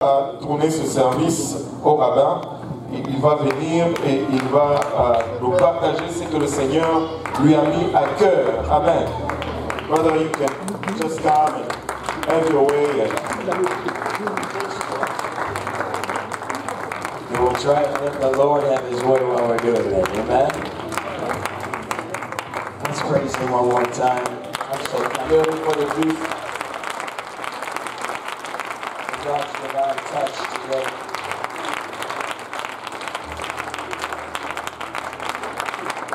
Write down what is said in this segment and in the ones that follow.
Tourner ce service au rabbin. Il va venir et il va nous partager ce que le Seigneur lui a mis à cœur. Amen. Brother, you can just come and have your way. We will try to let the Lord have His way while we're doing that. Amen. Let's praise Him one more time. I'm so thankful for the juice. God's divine touch today.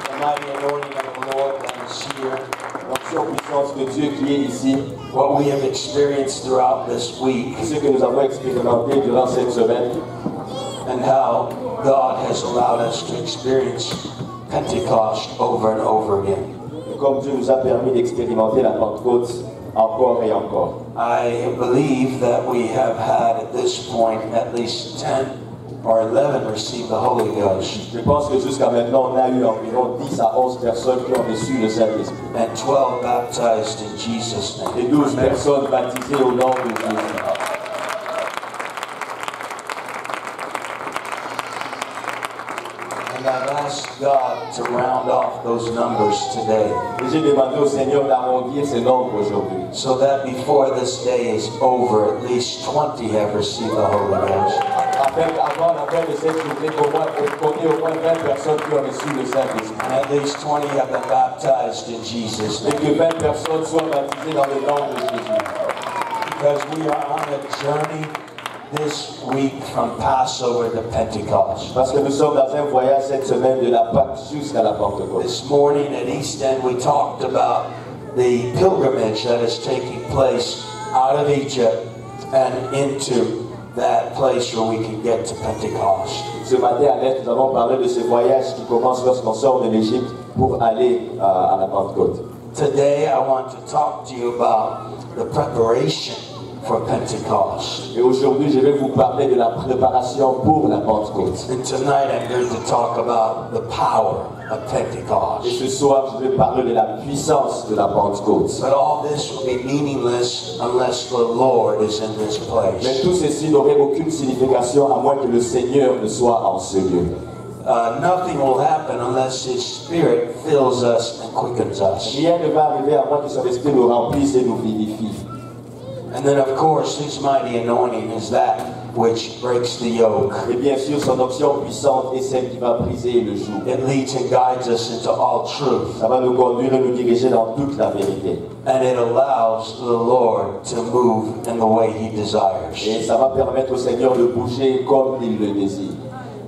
The mighty anointing of the Lord that is here. L'onction puissance de Dieu qui est ici. What we have experienced throughout this week. Ce que nous avons expérimenté durant cette semaine. And how God has allowed us to experience Pentecost over and over again. Et comme Dieu nous a permis d'expérimenter la Pentecôte encore et encore. I believe that we have had at this point at least 10 or 11 receive the Holy Ghost. Je pense que jusqu'à maintenant on a eu environ 10 à 11 personnes qui ont reçu le Saint-Esprit. And 12 baptized in Jesus' name. Et 12 personnes baptisées au nom de Jésus. And I've asked God to round off those numbers today. Et j'ai demandé au Seigneur d'arrondir ces nombres aujourd'hui. So that before this day is over, at least 20 have received the Holy Ghost. Avant la fin de cette journée, qu'on ait au moins 20 personnes qui ont reçu le Saint-Esprit. And at least 20 have been baptized in Jesus' Et name. que 20 personnes soient baptisées dans le nom de Jésus. Because we are on a journey this week from Passover to Pentecost. Parce que nous sommes dans un voyage cette semaine de la Pâque jusqu'à la Pentecôte. This morning at East End we talked about the pilgrimage that is taking place out of Egypt and into that place where we can get to Pentecost. Ce matin à l'Est, nous avons parlé de ce voyage qui commence lorsqu'on sort de l'Égypte pour aller à la Pentecôte. Today I want to talk to you about the preparation for Pentecost. Et aujourd'hui, je vais vous parler de la préparation pour la Pentecôte. And tonight I'm going to talk about the power of Et Pentecost. ce soir, je vais parler de la puissance de la Pentecôte. But all this will be meaningless unless the Lord is in this Mais place. tout ceci n'aurait aucune signification à moins que le Seigneur ne soit en ce lieu. Nothing will happen unless His Spirit fills us and quickens us. Rien ne va arriver à moins que son esprit nous remplisse et nous vivifie. And then of course His mighty anointing is that which breaks the yoke. Et bien sûr, son option puissante est celle qui va briser le joug. It leads and guides us into all truth. Ça va nous conduire et nous diriger dans toute la vérité. And it allows the Lord to move in the way He desires. Et ça va permettre au Seigneur de bouger comme il le désire.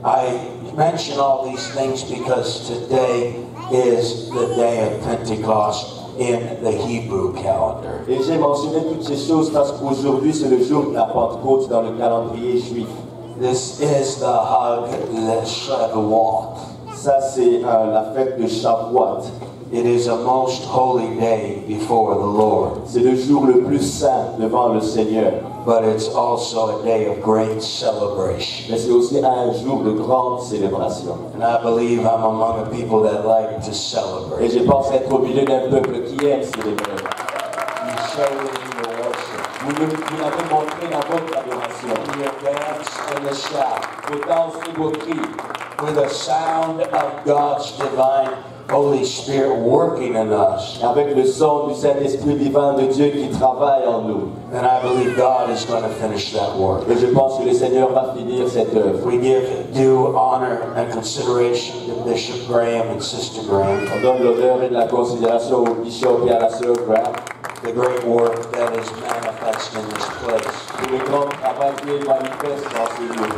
I mention all these things because today is the day of Pentecost in the Hebrew calendar. Et j'ai mentionné toutes ces choses parce qu'aujourd'hui c'est le jour de la Pentecôte dans le calendrier juif. This is the Hag LeShavuot. Ça c'est la fête de Shavuot. It is a most holy day before the Lord. C'est le jour le plus saint devant le Seigneur. But it's also a day of great celebration. Mais c'est aussi un jour de grande célébration. And I believe I'm among the people that like to Et celebrate. je pense être au milieu d'un peuple qui aime célébrer. You show it in your worship. Vous l'avez montré dans votre adoration. In your dance and the shout. Vos danses et vos cris. With the sound of God's divine Holy Spirit working in us. Avec le son du Saint-Esprit divin de Dieu qui travaille en nous. And I believe God is going to finish that work. Et je pense que le Seigneur va finir cette œuvre. We give due honor and consideration to Bishop Graham and Sister Graham. On donne l'honneur et de la considération au bishop et à la sœur Graham. The great work that is manifest in this place. Pour le grand travail qui est manifeste dans ce lieu.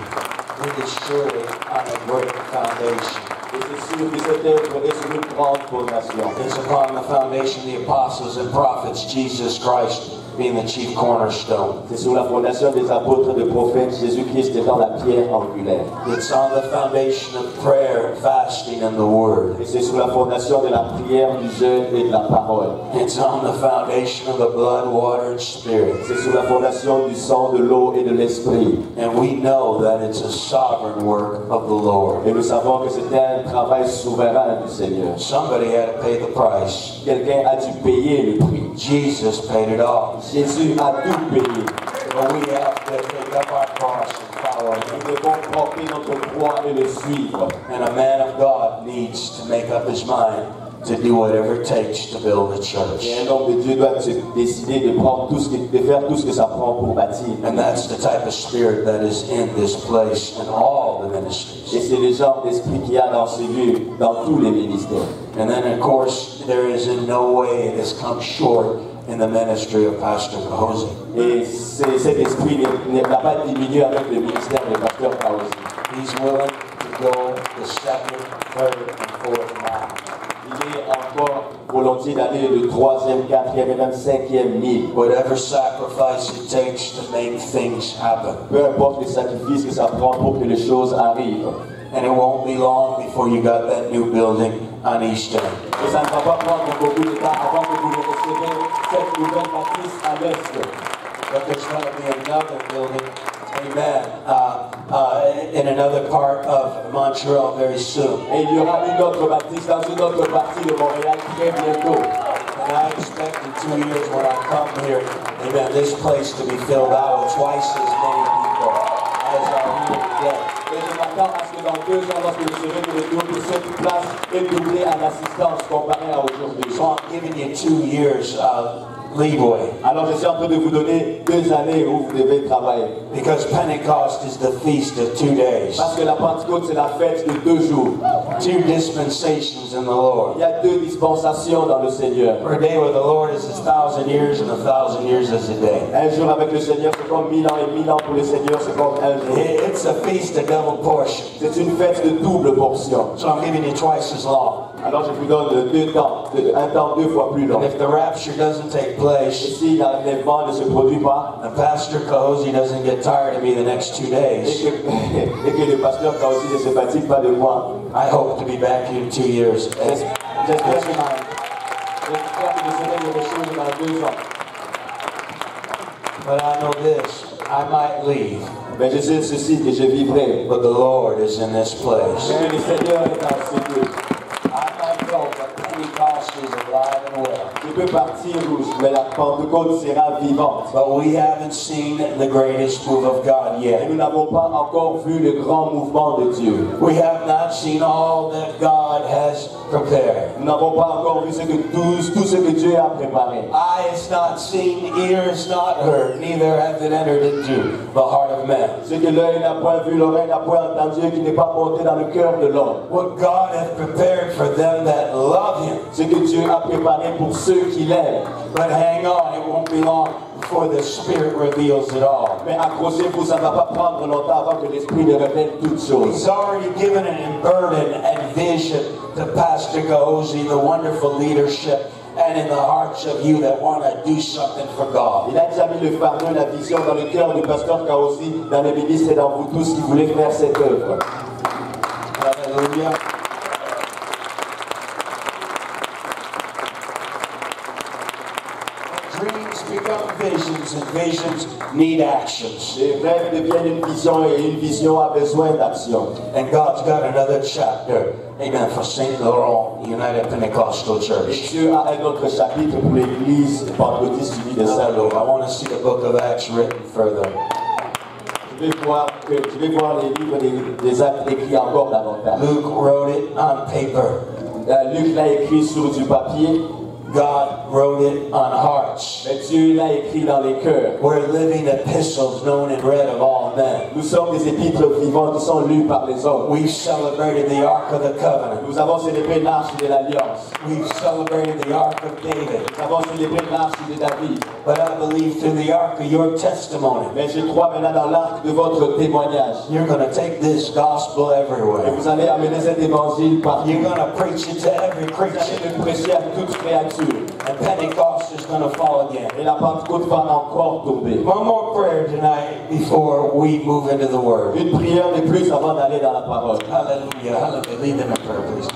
It is surely on a great foundation. Et c'est sûr que cette œuvre est sur une grande fondation. It's upon the foundation of the apostles and prophets, Jesus Christ being the chief cornerstone. C'est sur la fondation des apôtres et des prophètes, Jésus-Christ étant la pierre angulaire. It's on the foundation of prayer, fasting, and the Word. Et c'est sur la fondation de la prière, du jeûne et de la parole. It's on the foundation of the blood, water, and spirit. C'est sur la fondation du sang, de l'eau et de l'esprit. And we know that it's a sovereign work of the Lord. Et nous savons que c'est un travail souverain du Seigneur. Somebody had to pay the price. Quelqu'un a dû payer le prix. Jesus paid it all. Jésus a tout payé. But we have to pick up our cross and follow Him. Nous devons porter notre croix et le suivre. And a man of God needs to make up his mind to do whatever it takes to build a church. Et un homme de Dieu doit décider de faire tout ce que ça prend pour bâtir. And that's the type of spirit that is in this place and all the ministries. Et c'est le genre d'esprit qu'il y a dans ces lieux, dans tous les ministères. And then, of course, there is in no way it has come short in the ministry of Pastor Kahosi. Et cet esprit n'a pas diminué avec le ministère du pasteur Kahosi. He's willing to go the second, third, and fourth mile. Il est encore volontiers d'aller le 3e, 4e et même 5e mille. Whatever sacrifice it takes to make things happen. Peu importe les sacrifices que ça prend pour que les choses arrivent. And it won't be long before you got that new building on East End. Et ça ne va pas prendre beaucoup de temps avant que vous recevez cette nouvelle bâtisse à l'est. But there's going to be another building, amen, in another part of Montreal very soon. Et il y aura une autre bâtisse dans une autre partie de Montréal très bientôt. And I expect in 2 years when I come here, amen, this place to be filled out with twice as many people as are here today. Et je m'attends à ce que dans 2 ans, lorsque je serai de retour, que cette place est doublée à l'assistance comparée à aujourd'hui. So I'm giving you 2 years leeway. Alors je suis en train de vous donner 2 années où vous devez travailler. Because Pentecost is the feast of 2 days. Parce que la Pentecôte, c'est la fête de 2 jours. 2 dispensations in the Lord. Il y a 2 dispensations dans le Seigneur. For a day with the Lord is 1,000 years, and 1,000 years is a day. Un jour avec le Seigneur, c'est comme 1000 ans, et 1000 ans pour le Seigneur, c'est comme un jour. It's a feast of double portion. C'est une fête de double portion. So I'm giving you twice as long. Alors je vous donne 2 temps, un temps 2 fois plus long. And if the rapture doesn't take Et place, si l'enlèvement ne se produit pas, and Pastor Kahosi doesn't get tired of me the next 2 et days, que le pasteur Kahosi ne se fatigue pas de moi, I hope to be back here in 2 years. j'espère que je serai de choses dans 2 ans. But I know this, I might leave, Mais je sais ceci, que je vivrai. but the Lord is in this place. Que le Seigneur est dans ce lieu. I might go, but Pentecost is alive and well. Je peux partir, mais la Pentecôte sera vivante. But we haven't seen the greatest move of God Et yet. nous n'avons pas encore vu le grand mouvement de Dieu. We have not seen all that God has prepared. Nous n'avons pas encore vu tout ce que Dieu a préparé. Eyes not seen, ears not heard, neither hath it entered into the heart of man. Ce que l'œil n'a point vu, l'oreille n'a point entendu, qui n'est pas monté dans le cœur de l'homme. What God hath prepared for them that love Him. Ce que Dieu a préparé pour ceux qui l'aiment. But hang on, it won't be long before the Spirit reveals it all. Mais accrochez-vous, ça ne va pas prendre longtemps avant que l'Esprit ne révèle toutes choses. He's already given a burden and vision to Pastor Kahosi, the wonderful leadership, and in the hearts of you that want to do something for God. Il a déjà mis le fardeau, la vision dans le cœur du pasteur Kahosi, dans les ministres et dans vous tous qui voulez faire cette œuvre. Hallelujah. Dreams become visions, and visions need actions. Les rêves deviennent une vision et une vision a besoin d'action. And God's got another chapter, amen, for St. Laurent United Pentecostal Et Church. Dieu a un autre chapitre pour l'Église pentecôtiste unie de Saint-Laurent. I want to see the book of Acts written further. Je vais voir les livres des actes écrits encore davantage. Luke wrote it on paper. Luc l'a écrit sur du papier, God wrote it on hearts. mais Dieu l'a écrit dans les cœurs. We're living epistles known and read of all men. Nous sommes des épîtres vivants qui sont lus par les hommes. We've celebrated the Ark of the Covenant. Nous avons célébré l'arche de l'Alliance. We've celebrated the Ark of David. Nous avons célébré l'arche de David. But I believe through the Ark of your testimony, Mais je crois maintenant dans l'arc de votre témoignage. you're going to take this gospel Et everywhere. vous allez amener cet évangile partout. You're going to preach it to every Vous allez creature. le prêcher à toute créature. And Pentecost is going to fall again. Et la Pentecôte va encore tomber. One more prayer tonight before we move into the Word. Une prière de plus avant d'aller dans la parole. Hallelujah. Hallelujah. Lead them in prayer, please.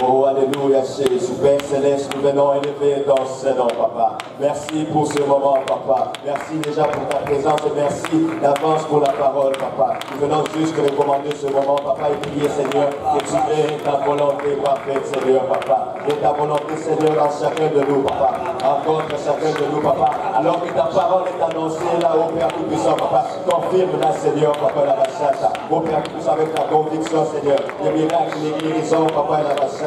Oh, alléluia, Jésus. Père Céleste, nous venons élever dans ce nom, Papa. Merci pour ce moment, Papa. Merci déjà pour ta présence et merci d'avance pour la parole, Papa. Nous venons juste recommander ce moment, Papa, et prier, Seigneur, que tu aies ta volonté parfaite, Seigneur, Papa. Et ta volonté, Seigneur, dans chacun de nous, Papa. Rencontre chacun de nous, Papa. Alors que ta parole est annoncée là, au Père Tout-Puissant, Papa. Confirme-la, Seigneur, Papa, la bachata. Au Père Tout-Puissant, avec ta conviction, Seigneur. Les miracles, les guérisons, Papa, la bachata.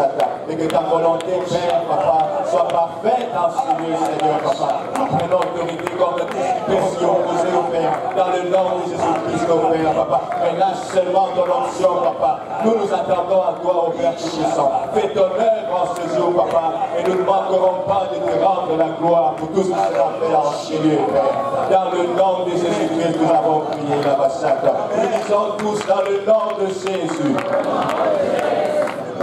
Et que ta volonté, Père, Papa, soit parfaite dans ce lieu, Seigneur, Papa. Nous prenons autorité contre tout ce qui peut s'y opposer au Père. Dans le nom de Jésus-Christ, au Père, Papa. Mais lâche seulement ton onction, Papa. Nous nous attendons à toi, au Père Tout-Puissant. Fais ton œuvre en ce jour, Papa. Et nous ne manquerons pas de te rendre la gloire pour tout ce que tu as fait en ce lieu, Père. Dans le nom de Jésus-Christ, nous avons prié la bachata. Nous disons tous dans le nom de Jésus.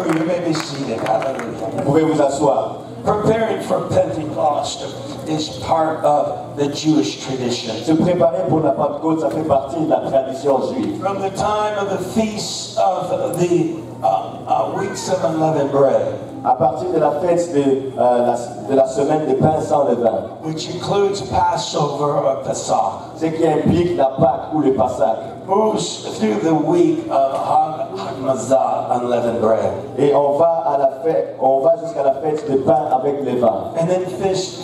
You may be seated. Hallelujah. Vous pouvez vous asseoir. Preparing for Pentecost is part of the Jewish tradition. Se préparer pour la Pentecôte, ça fait partie de la tradition juive. From the time of the feast of the weeks of unleavened bread, À partir de la fête de la semaine des pains sans levain, which includes Passover or Pesach, ce qui implique la Pâque ou le Passage. moves through the week of Hag-Mazah, unleavened bread, Et on va à la fête, on va jusqu'à la fête des pains avec levain. and then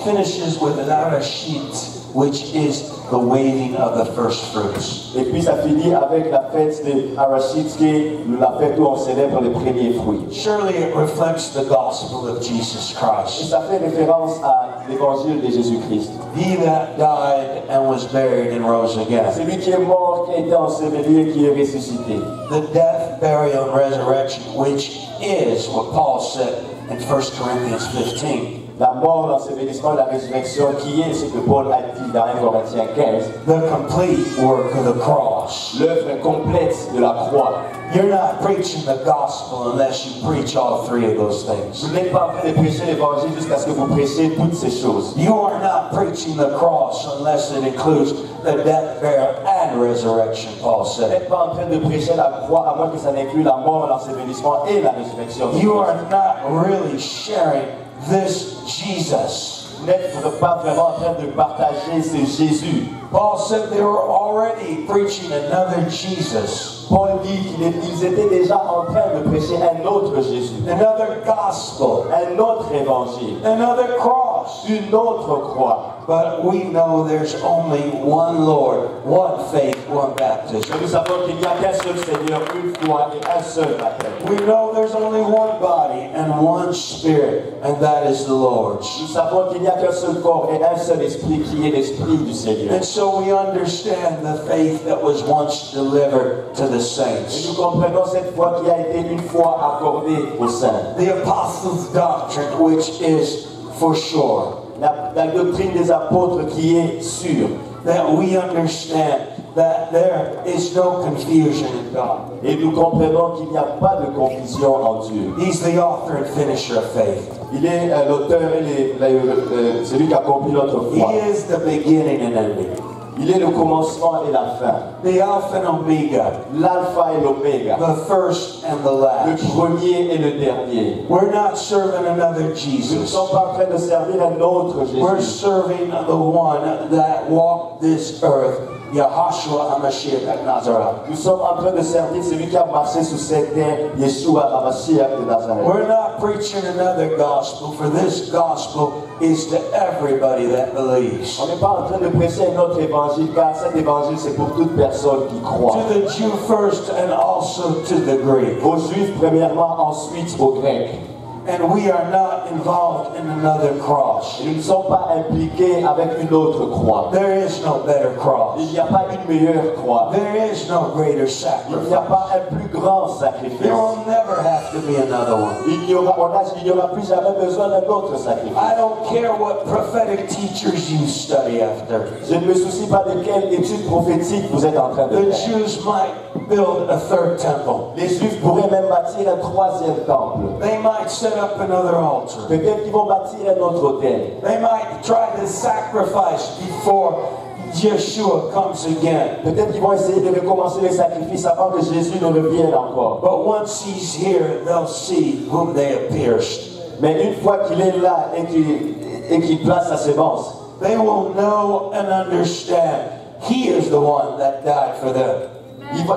finishes with an arashit, which is the waving of the first fruits. Et puis ça finit avec la fête de Arachid, qui est la fête où on célèbre les premiers fruits. Surely it reflects the gospel of Jesus Et Christ. ça fait référence à l'évangile de Jésus-Christ. He that died and was buried and rose again. C'est lui qui est mort, qui a été enseveli et qui est ressuscité. The death, burial, and resurrection, which is what Paul said in 1 Corinthians 15. La mort, l'ensevelissement, la résurrection, qui est ce que Paul a dit dans 1 Corinthiens 15. The complete work of the cross. L'œuvre complète de la croix. You're not preaching the gospel unless you preach all three of those things. Vous n'êtes pas en train de prêcher l'évangile jusqu'à ce que vous prêchiez toutes ces choses. You are not preaching the cross unless it includes the death, burial, and resurrection, Paul Vous said. n'êtes pas en train de prêcher la croix à moins que ça n'inclue la mort, l'ensevelissement et la résurrection. You are not really sharing this Jesus. Vous n'êtes pas vraiment en train de partager ce Jésus. Paul said they were already preaching another Jesus, Paul dit qu'ils étaient déjà en train de prêcher un autre Jésus, another gospel, un autre évangile, another cross. une autre croix. But we know there's only one Lord, one faith, one baptism. Mais nous savons qu'il n'y a qu'un seul Seigneur, une foi et un seul baptême. We know there's only one body and one spirit, and that is the Lord's. Nous savons qu'il n'y a qu'un seul corps et un seul esprit qui est l'esprit du Seigneur. And so we understand the faith that was once delivered to the Et saints. nous comprenons cette foi qui a été une fois accordée aux saints. The apostles' doctrine, which is for sure, La doctrine des apôtres qui est sûre. that we understand that there is no confusion in God. Et nous comprenons qu'il n'y a pas de confusion en Dieu. He's the author and finisher of faith. Il est l'auteur et celui qui accomplit notre foi. He is the beginning and ending, Il est le commencement et la fin. the Alpha and Omega, L'alpha et l'oméga. the first and the Le last. premier et le dernier. We're not serving another Nous ne Jesus. sommes pas en train de servir un autre We're Jésus. serving the one that walked this earth, Yahushua HaMashiach at Nazareth. Nous sommes en train de servir celui qui a marché sur cette terre, Yeshua HaMashiach de Nazareth. We're not preaching another gospel, for this gospel is to everybody that believes. On n'est pas en train de prêcher un autre évangile, car cet évangile c'est pour toute personne qui croit. To the Jew first and also to the Greek. Aux Juifs premièrement, ensuite aux Grecs. And we are not involved in another cross. Et nous ne sommes pas impliqués avec une autre croix. There is no better cross. Il n'y a pas une meilleure croix. There is no greater Il n'y a sacrifice. pas un plus grand sacrifice. There will never have to be another one. Il n'y aura plus jamais besoin d'un autre sacrifice. I don't care what prophetic teachers you study after. Je ne me soucie pas de quelle étude prophétique vous êtes en train de The faire. Jews might build a third temple. Les Juifs pourraient même bâtir un troisième temple. They might set up another altar. Peut-être qu'ils vont bâtir un autre hôtel. They might try to sacrifice before Yeshua comes again. Peut-être qu'ils vont essayer de recommencer les sacrifices avant que Jésus ne revienne encore. But once he's here, they'll see whom they have pierced. Mais une fois qu'il est là et qu'il place sa sémence, They will know and understand he is the one that died for them.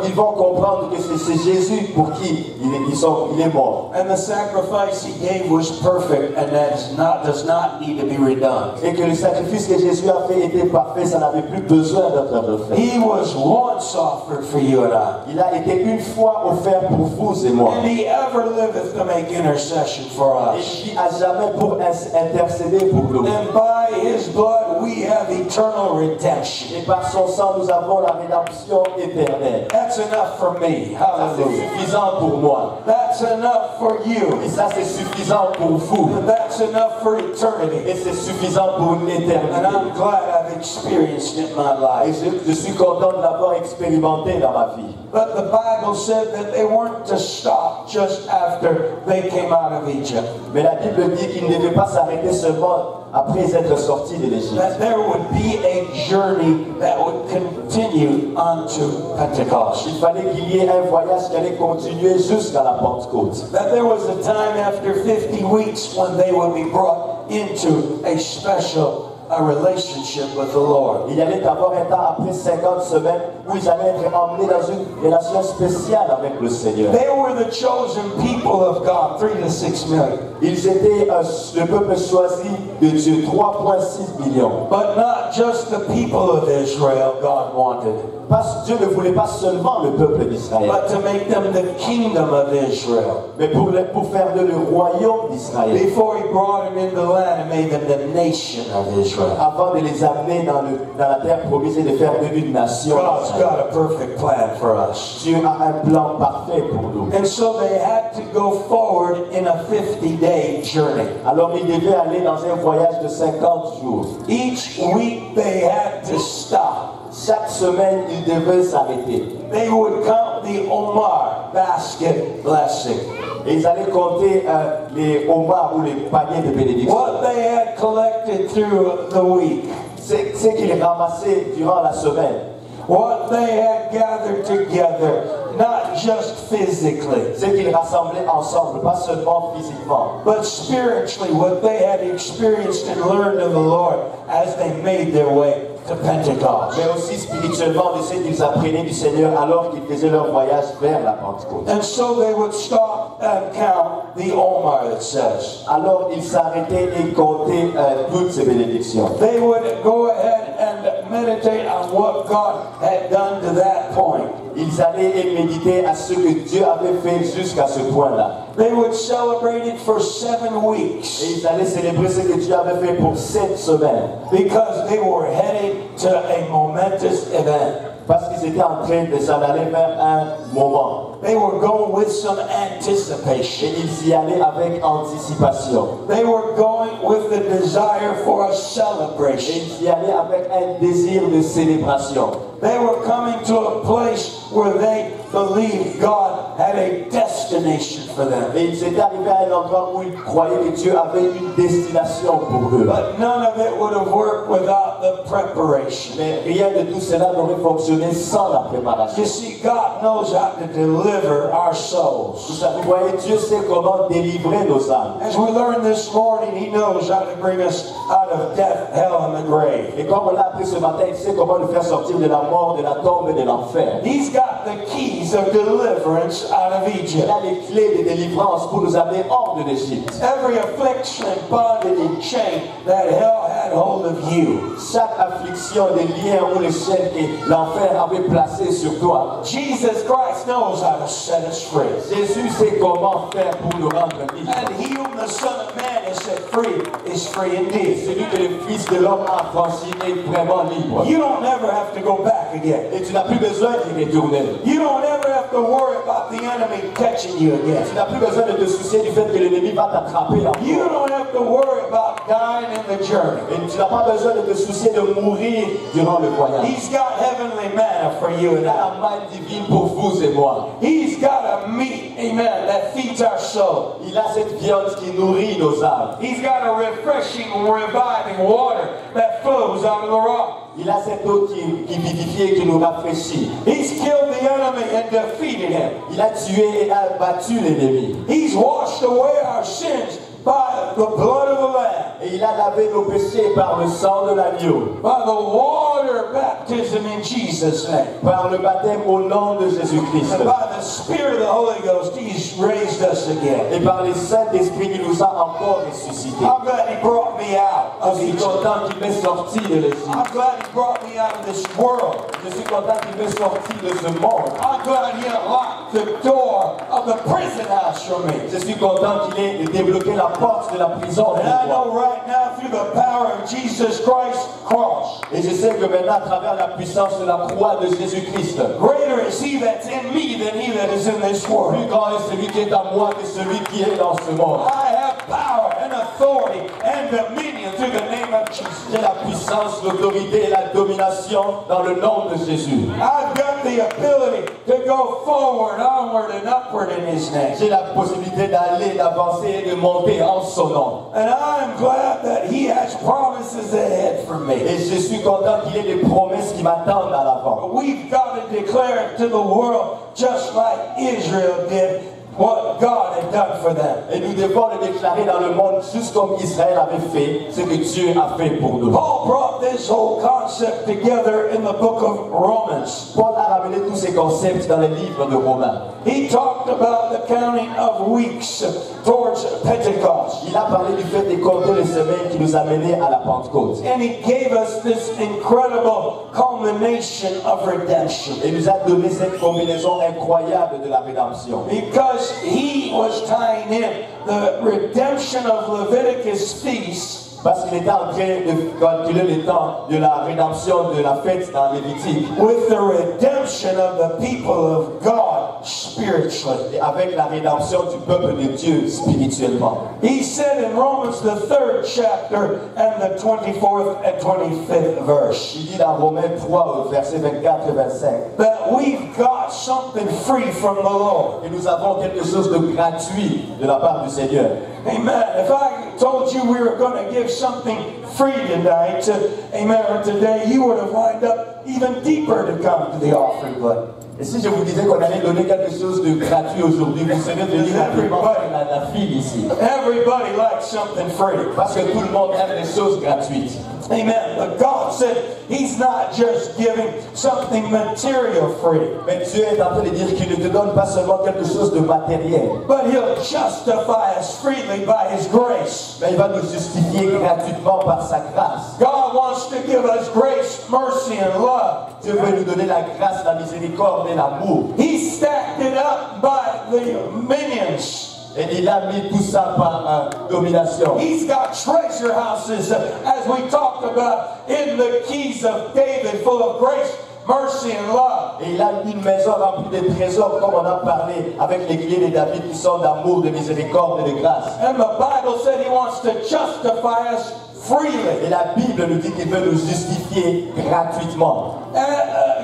ils vont comprendre que c'est Jésus pour qui il est mort. And the sacrifice he gave was perfect, and that does not need to be redone. Et que le sacrifice que Jésus a fait était parfait, ça n'avait plus besoin d'être refait. He was once offered for you and I. Il a été une fois offert pour vous et moi. And he ever liveth to make intercession for Et us. qui a jamais pour intercéder pour nous. And by his blood we have eternal redemption. Et par son sang, nous avons la rédemption éternelle. That's enough for me. Ça, c'est Hallelujah. suffisant pour moi. That's enough for you. Et ça, c'est suffisant pour vous. And that's enough for eternity. Et c'est suffisant pour And l'éternité. I'm glad I've experienced it in my Et life. je suis content de l'avoir expérimenté dans ma vie. But the Bible said that they weren't to stop just after they came out of Egypt. Mais la Bible dit qu'il ne devait pas s'arrêter seulement après être sorti de l'Égypte. That there would be a journey that would continue unto Pentecost. Il fallait qu'il y ait un voyage qui allait continuer jusqu'à la Pentecôte. That there was a time after 50 weeks when they would be brought into a special relationship with the Lord. Il y allait avoir un temps après 50 semaines où ils allaient être emmenés dans une relation spéciale avec le Seigneur. They were the chosen people of God, 3 to 6 million. Ils étaient le peuple choisi de Dieu, 3,6 millions. But not just the people of Israel God wanted, Dieu ne voulait pas seulement le peuple d'Israël, but to make them the kingdom of Israel. mais pour faire de le royaume d'Israël, Before he brought them into the land and made them the nation of Israel. avant de les amener dans la terre promise et de faire de une nation. God's got a perfect plan for us. Dieu a un plan parfait pour nous. And so they had to go forward in a 50-day journey. Alors ils devaient aller dans un voyage de 50 jours. Each week they had to stop. Chaque semaine, ils devaient s'arrêter. They would count the Omar basket blessing. Et ils allaient compter les homars ou les paniers de bénédiction. What they had collected through the week. Ce qu'ils ramassaient durant la semaine. What they had gathered together, not just physically, Ce qu'ils rassemblaient ensemble, pas seulement physiquement, but spiritually, what they had experienced and learned of the Lord as they made their way to Pentecost. mais aussi spirituellement de ce qu'ils apprenaient du Seigneur alors qu'ils faisaient leur voyage vers la Pentecôte. And so they would stop and count the Omar, it says. Alors ils s'arrêtaient et comptaient toutes ces bénédictions. They would go ahead and meditate on what God had done to that point. Ils allaient méditer à ce que Dieu avait fait jusqu'à ce point-là. They would celebrate it for 7 Et weeks ils allaient célébrer ce que Dieu avait fait pour 7 semaines. because they were headed to a momentous event. Parce qu'ils étaient en train de s'en aller vers un moment. They were going with some Et anticipation. ils y allaient avec anticipation. They were going with the desire for a Et celebration. ils y allaient avec un désir de célébration. They were coming to a place where they believed God had a destination for them. Et ils étaient arrivés à un endroit où ils croyaient que Dieu avait une destination pour eux. But none of it would have worked without the preparation. Mais rien de tout cela n'aurait fonctionné sans la préparation. You see, God knows how to deliver our souls. Vous voyez, Dieu sait comment délivrer nos âmes. As we learned this morning, He knows how to bring us out of death, hell, and the grave. Et comme on l'a appris ce matin, il sait comment nous faire sortir de la mort, de la tombe et de l'enfer. He's got the keys of deliverance out of Il Egypt. a les clés de délivrance pour nous amener hors de l'Égypte. Every affliction and bondage and chain that hell had hold of you. Chaque affliction, des liens ou les chaînes que l'enfer avait placées sur toi. Jesus Christ knows how to set us free. Jésus sait comment faire pour nous rendre libres. And he whom the Son of Man has set free is free indeed. Celui que le Fils de l'homme a franchi est vraiment libre. You don't ever have to go back again. Et tu n'as plus besoin d'y retourner. You don't ever have to worry about the enemy catching you again. Tu n'as plus besoin de te soucier du fait que l'ennemi va t'attraper. You don't have to worry about dying in the journey. Et tu n'as pas besoin de te soucier de mourir durant le voyage. He's got heavenly manna for you Il and a I. la manne divine pour vous et moi. He's got a meat, amen, that feeds our soul. Il a cette viande qui nourrit nos âmes. He's got a refreshing, reviving water that flows out of the rock. Il a cette eau qui vivifie et qui nous rafraîchit. He's killed the enemy and defeated him. Il a tué et a battu l'ennemi. He's washed away our sins by the blood of the Lamb. Et il a lavé nos péchés par le sang de l'agneau. By the water baptism in Jesus' name. Par le baptême au nom de Jésus-Christ. And by the Spirit of the Holy Ghost, He's raised us again. Et par les Saint-Esprit qui nous a encore ressuscités. I'm glad He brought me out Je of suis Egypt. content qu'il m'ait sorti de l'Égypte. I'm glad He brought me out of this world. Je suis content qu'il m'ait sorti de ce monde. I'm glad He unlocked the door of the prison house for me. Je suis content qu'il ait débloqué la porte de la prison. And I know right now through the power of Jesus Christ's cross, Et je sais que maintenant, à travers la puissance de la croix de Jésus-Christ, greater is He that's in me than he that is in this world. plus grand est celui qui est en moi que celui qui est dans ce monde. I have power and authority and dominion through the name of Jesus. J'ai la puissance, l'autorité et la domination dans le nom de Jésus. I've got the ability to go forward, onward, and upward in His name. J'ai la possibilité d'aller, d'avancer et de monter en son nom. And I'm glad that He has promises ahead for me. Et je suis content qu'il ait des promesses qui m'attendent à l'avant. We've got to declare to the world, just like Israel did, what God had done for them. Et nous devons le déclarer dans le monde, juste comme Israël avait fait, ce que Dieu a fait pour nous. Paul brought this whole concept together in the book of Romans. Paul a ramené tous ces concepts dans les livres de Romains. He talked about the counting of weeks towards Pentecost. Il a parlé du fait de compter les semaines qui nous a menés à la Pentecôte. And he gave us this incredible culmination of redemption. Et nous a donné cette combinaison incroyable de la rédemption. Because he was tying in the redemption of Leviticus feasts Parce qu'il était en train de calculer le temps de la rédemption de la fête dans Lévitique. with the redemption of the people of God spiritually. Et avec la rédemption du peuple de Dieu spirituellement. He said in Romans the 3rd chapter and the 24th and 25th verse Il dit dans Romains 3, versets 24 et 25. that we've got something free from the Lord. Et nous avons quelque chose de gratuit de la part du Seigneur. Amen. If I told you we were going to give something free tonight, amen, or today, you would have lined up even deeper to come to the offering plate. Et si je vous disais qu'on allait donner quelque chose de gratuit aujourd'hui, vous serez venu rapidement faire la file ici. Everybody likes something free. Parce que tout le monde aime les choses gratuites. Amen. But God said He's not just giving something material free, Mais Dieu est en train de dire qu'il ne te donne pas seulement quelque chose de matériel, but He'll justify us freely by His grace. mais il va nous justifier gratuitement par sa grâce. God wants to give us grace, mercy, and love. Dieu veut nous donner la grâce, la miséricorde et l'amour. He stacked it up by the minions. Et il a mis tout ça par domination. He's got treasure houses, as we talked about, in the keys of David, full of grace, mercy, and love. Et il a une maison remplie de trésors, comme on a parlé, avec les clés de David qui sont d'amour, de miséricorde et de grâce. And the Bible said He wants to justify us freely. Et la Bible nous dit qu'il veut nous justifier gratuitement.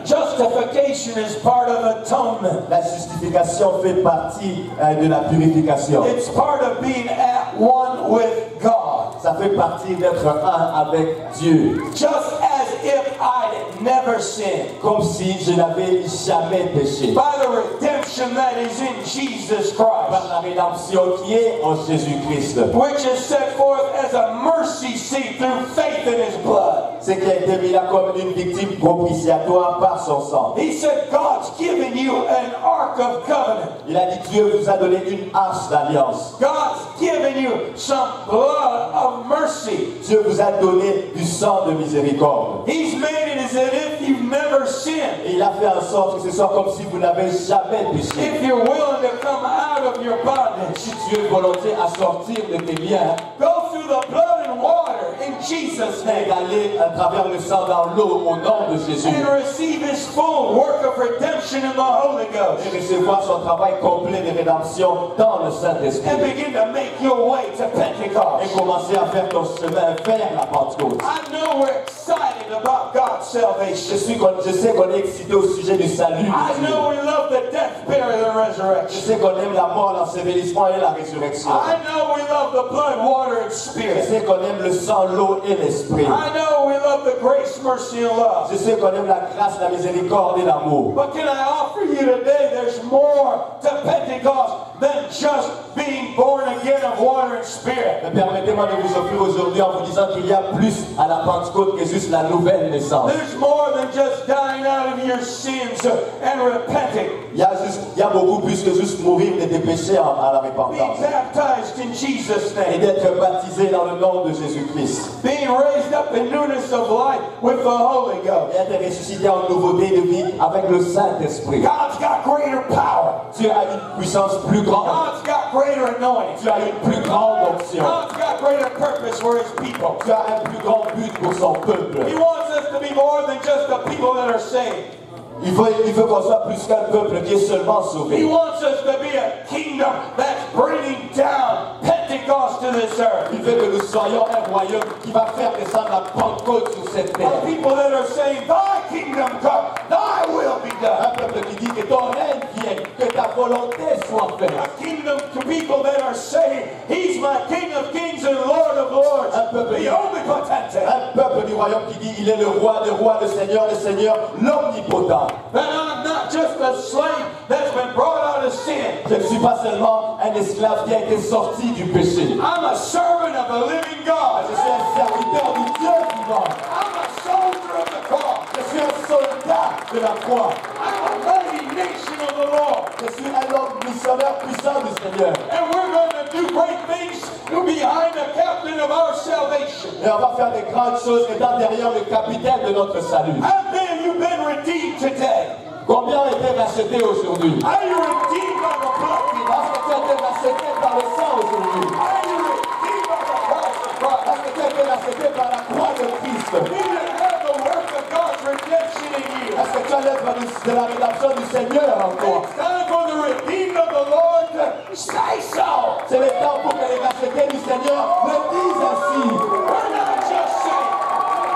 Justification is part of atonement. La justification fait partie de la purification. It's part of being at one with God. Ça fait partie d'être un avec Dieu. Just as if I'd never sinned. Comme si je n'avais jamais péché. By the redemption that is in Jesus Par Christ, la rédemption qui est en Jésus-Christ. which is set forth as a mercy seat through faith in His blood. Ce qui a été mis là comme une victime propitiatoire par son sang. He said God's given you an ark of covenant. Il a dit Dieu vous a donné une arche d'alliance. God's given you some blood of mercy. Dieu vous a donné du sang de miséricorde. He's made it as if you've never sinned. Et il a fait en sorte que ce soit comme si vous n'avez jamais péché. If you're willing to come out of your bondage, Si tu es volontiers à sortir de tes liens, go through the blood and water in Jesus' et name d'aller à travers le sang dans l'eau au nom de Jésus. and receive His full work of redemption in the Holy Ghost Et recevoir son travail complet de rédemption dans le Saint-Esprit. and begin to make your way to Et Pentecost. commencer à faire ton chemin vers la Pentecôte. I know we're excited about God's salvation. Je sais qu'on est excité au sujet du salut. I know we love the death, burial, and Je resurrection. Je sais qu'on aime la mort, l'ensevelissement et la résurrection. I know we love the blood, water, and Je spirit. sais qu'on aime le sang, l'eau et l'esprit. I know we love the grace, mercy, and love. Je sais qu'on aime la grâce, la miséricorde et l'amour. But can I offer you today, there's more to Pentecost than just being born again of water and spirit. Mais permettez-moi de vous offrir aujourd'hui en vous disant qu'il y a plus à la Pentecôte que juste la nouvelle naissance. There's more than just dying out of your sins and repenting. Il y a beaucoup plus que juste mourir de tes péchés à la Being repentance. baptized in Jesus' Et name. d'être baptisé dans le nom de Jésus-Christ. Being raised up in newness of life with the Holy Ghost. Et être ressuscité en nouveauté de vie avec le Saint-Esprit. God's got greater power. Tu as une puissance plus grande. God's got greater anointing. Tu as une plus grande onction. God's got greater purpose for His people. Tu as un plus grand but pour son peuple. He wants us to be more than just the people that are saved. Il faut qu'on soit plus qu'un peuple qui est seulement He sauvé. wants us to be a kingdom that's bringing down Pentecost to this earth. Il veut que nous soyons un royaume qui va faire descendre la Pentecôte sur cette terre. A people that are saying, Thy kingdom come, Thy will be done. Un peuple qui dit que ton règne vienne, que ta volonté soit faite. A kingdom to people that are saying, He's my King of kings and Lord of lords, the omnipotent. Un peuple du royaume qui dit il est le roi des rois, le seigneur des seigneurs, l'omnipotent. That I'm not just a slave that's been brought out of sin. Je ne suis pas seulement un esclave qui a été sorti du péché. I'm a servant of the living God. Je suis un serviteur du Dieu vivant. I'm a soldier of the cross. Je suis un soldat de la croix. I'm a mighty nation of the Lord. Je suis un homme missionnaire puissant du Seigneur. And we're going to do great things behind the captain of our salvation. Et on va faire des grandes choses étant derrière le capitaine de notre salut. How many of you been redeemed today? Combien ont été rachetés aujourd'hui? Are you redeemed by the blood? Parce que tu as été racheté par le sang aujourd'hui. Are you redeemed by the cross of Christ? Parce que tu as été racheté par la croix de Christ. Do you have the work of God's redemption in you? Parce que tu as l'œuvre de la rédemption du Seigneur en toi. It's time for the redeemed of the Lord to say so. C'est le temps pour que les rachetés du Seigneur le disent ainsi. We're not just saved.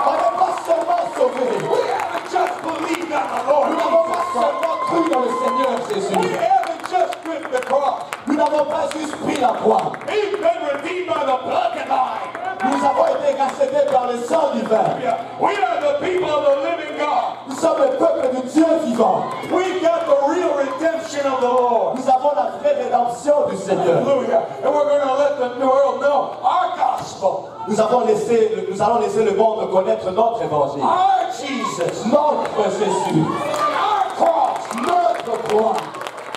On n'est pas seulement sauvés. We haven't just believed on the Lord. Nous n'avons pas seulement cru dans le Seigneur We Jésus. haven't just gripped the cross. Nous n'avons pas juste pris la croix. We've been redeemed by the blood divine. Nous avons été rachetés par le sang divin. We are the people of the living God. Nous sommes le peuple du Dieu vivant. We've got the real redemption of the Lord. Nous avons la vraie rédemption du Seigneur. Hallelujah. And we're going to let the world know our gospel. Nous allons laisser le monde connaître notre évangile. Our Jesus. Notre Jésus. Our cross Notre croix.